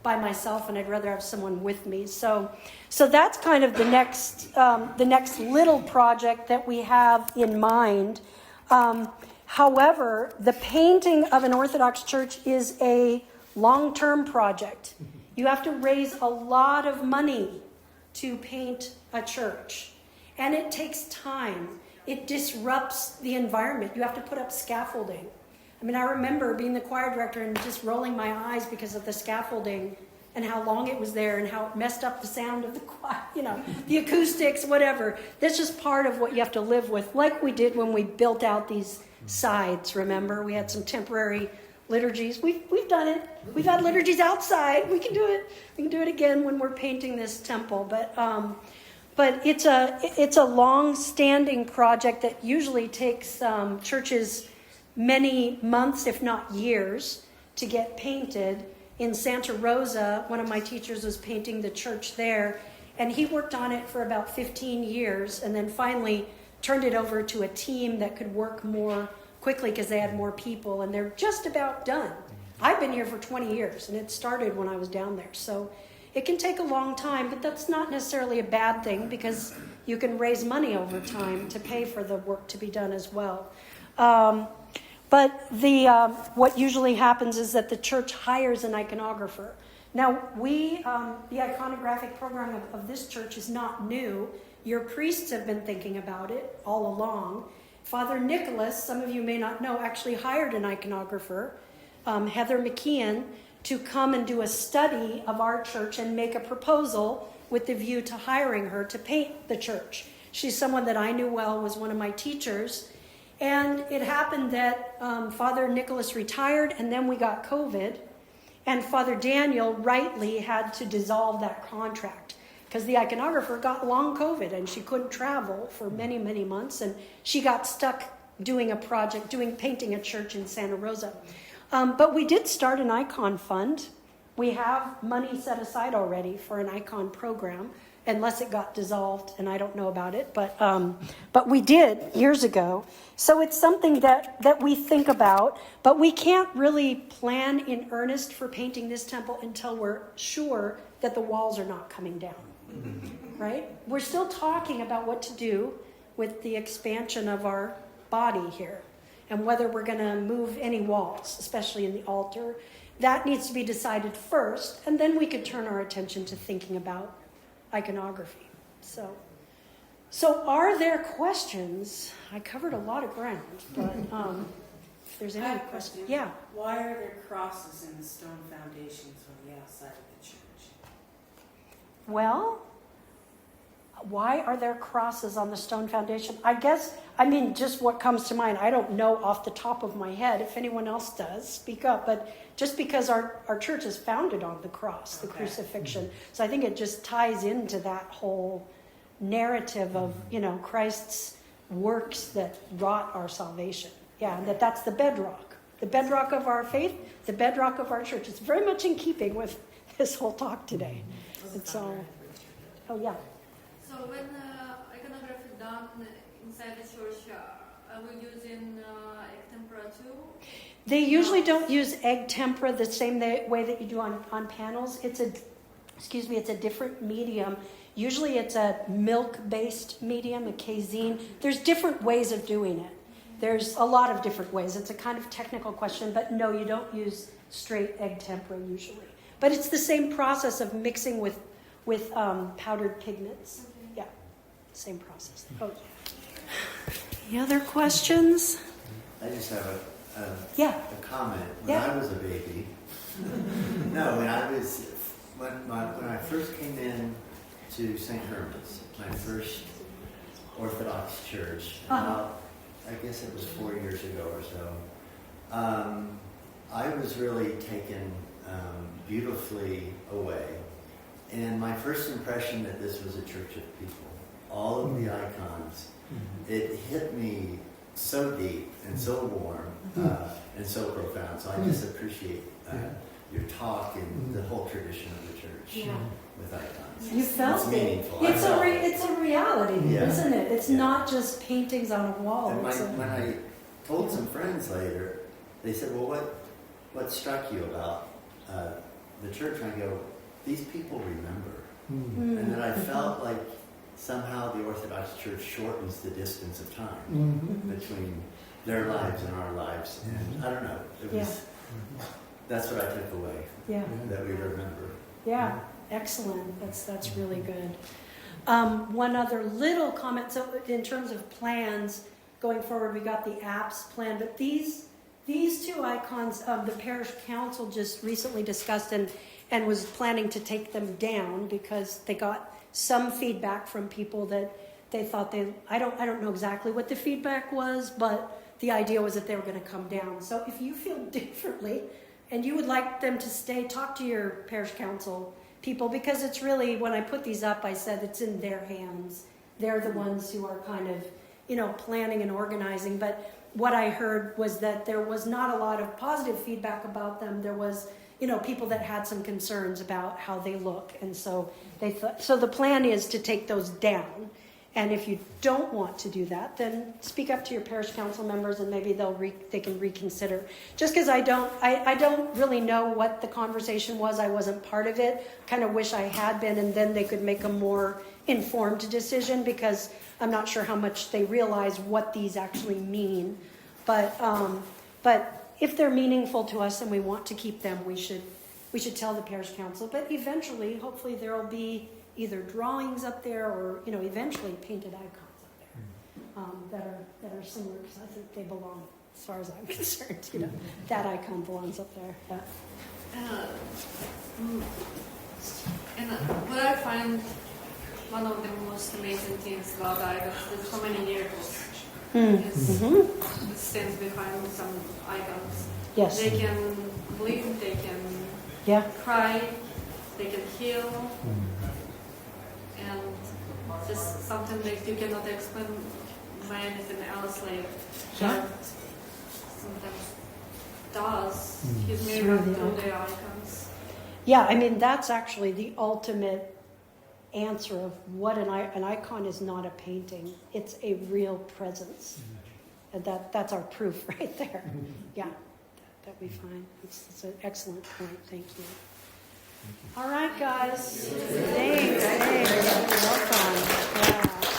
by myself, and I'd rather have someone with me. So that's kind of the next little project that we have in mind. However, the painting of an Orthodox church is a long-term project. You have to raise a lot of money to paint a church, and it takes time. It disrupts the environment. You have to put up scaffolding. I mean, I remember being the choir director and just rolling my eyes because of the scaffolding and how long it was there and how it messed up the sound of the choir, the acoustics, whatever. That's just part of what you have to live with, like we did when we built out these sides, remember? We had some temporary liturgies. We've done it. We've had liturgies outside. We can do it. We can do it again when we're painting this temple. But it's a long-standing project that usually takes churches many months, if not years, to get painted. In Santa Rosa, one of my teachers was painting the church there, and he worked on it for about 15 years and then finally turned it over to a team that could work more quickly because they had more people, and they're just about done. I've been here for 20 years, and it started when I was down there. So it can take a long time, but that's not necessarily a bad thing because you can raise money over time to pay for the work to be done as well. But what usually happens is that the church hires an iconographer. Now, the iconographic program of this church is not new. Your priests have been thinking about it all along. Father Nicholas, some of you may not know, actually hired an iconographer, Heather MacKean, to come and do a study of our church and make a proposal with the view to hiring her to paint the church. She's someone that I knew well, was one of my teachers. And it happened that Father Nicholas retired, and then we got COVID, and Father Daniel rightly had to dissolve that contract because the iconographer got long COVID and she couldn't travel for many, many months, and she got stuck doing a project, painting a church in Santa Rosa. But we did start an icon fund. We have money set aside already for an icon program, unless it got dissolved, and I don't know about it, but we did years ago. So it's something that we think about, but we can't really plan in earnest for painting this temple until we're sure that the walls are not coming down, right? We're still talking about what to do with the expansion of our body here, and whether we're going to move any walls, especially in the altar. That needs to be decided first, and then we could turn our attention to thinking about iconography. So are there questions? I covered a lot of ground, but if there's any questions. Yeah. Why are there crosses in the stone foundations on the outside of the church? Well, Why are there crosses on the stone foundation? I guess, I mean, just what comes to mind. I don't know off the top of my head. If anyone else does, speak up. But just because our church is founded on the cross, the crucifixion. So I think it just ties into that whole narrative of, Christ's works that wrought our salvation. Yeah, and that's the bedrock. The bedrock of our faith, the bedrock of our church. It's very much in keeping with this whole talk today. And so, yeah. So when iconography done inside the church, are we using egg tempera too? They usually don't use egg tempera the same way that you do on panels. It's a different medium. Usually it's a milk-based medium, a casein. There's different ways of doing it. There's a lot of different ways. It's a kind of technical question, but no, you don't use straight egg tempera usually. But it's the same process of mixing with powdered pigments. Yeah, same process. Oh, yeah. Any other questions? I just have Yeah. a comment. When I was a baby, when I first came in to St. Herman's, my first Orthodox church, I guess it was 4 years ago or so, I was really taken beautifully away. And my first impression that this was a church of people, all of the icons, it hit me so deep and so warm and so profound. So I just appreciate your talk and the whole tradition of the church with icons. You felt it's meaningful. It's a reality, isn't it? It's not just paintings on a wall. And when I told some friends later, they said, well, what struck you about the church? And I go, these people remember. And then I felt like somehow the Orthodox Church shortens the distance of time between their lives and our lives. And I don't know, that's what I took away, that we remember. Yeah, excellent. That's really good. One other little comment. So in terms of plans, going forward, we got the apps plan, but these two icons, the parish council just recently discussed and was planning to take them down because they got some feedback from people that they thought I don't know exactly what the feedback was, but the idea was that they were going to come down. So if you feel differently and you would like them to stay, talk to your parish council people, because it's really, when I put these up, I said it's in their hands. They're the ones who are kind of, planning and organizing. But what I heard was that there was not a lot of positive feedback about them. There was, people that had some concerns about how they look. And so so the plan is to take those down. And if you don't want to do that, then speak up to your parish council members and maybe they can reconsider. Just because I don't really know what the conversation was. I wasn't part of it. Kind of wish I had been, and then they could make a more informed decision, because I'm not sure how much they realize what these actually mean. But if they're meaningful to us and we want to keep them, we should tell the parish council. But eventually, hopefully, there will be either drawings up there or eventually painted icons up there that are similar, because I think they belong, as far as I'm concerned. That icon belongs up there. Yeah. And what I find one of the most amazing things about icons is so many miracles. It stands behind some icons. Yes. They can bleed, they can cry, they can heal, and just something that you cannot explain by anything else, like God sometimes does his miracle through the icons. Yeah, I mean, that's actually the ultimate answer of what an icon is. Not a painting. It's a real presence. And that's our proof right there. Yeah, that we find. It's an excellent point. Thank you. All right, guys. Thanks. Welcome. Yeah.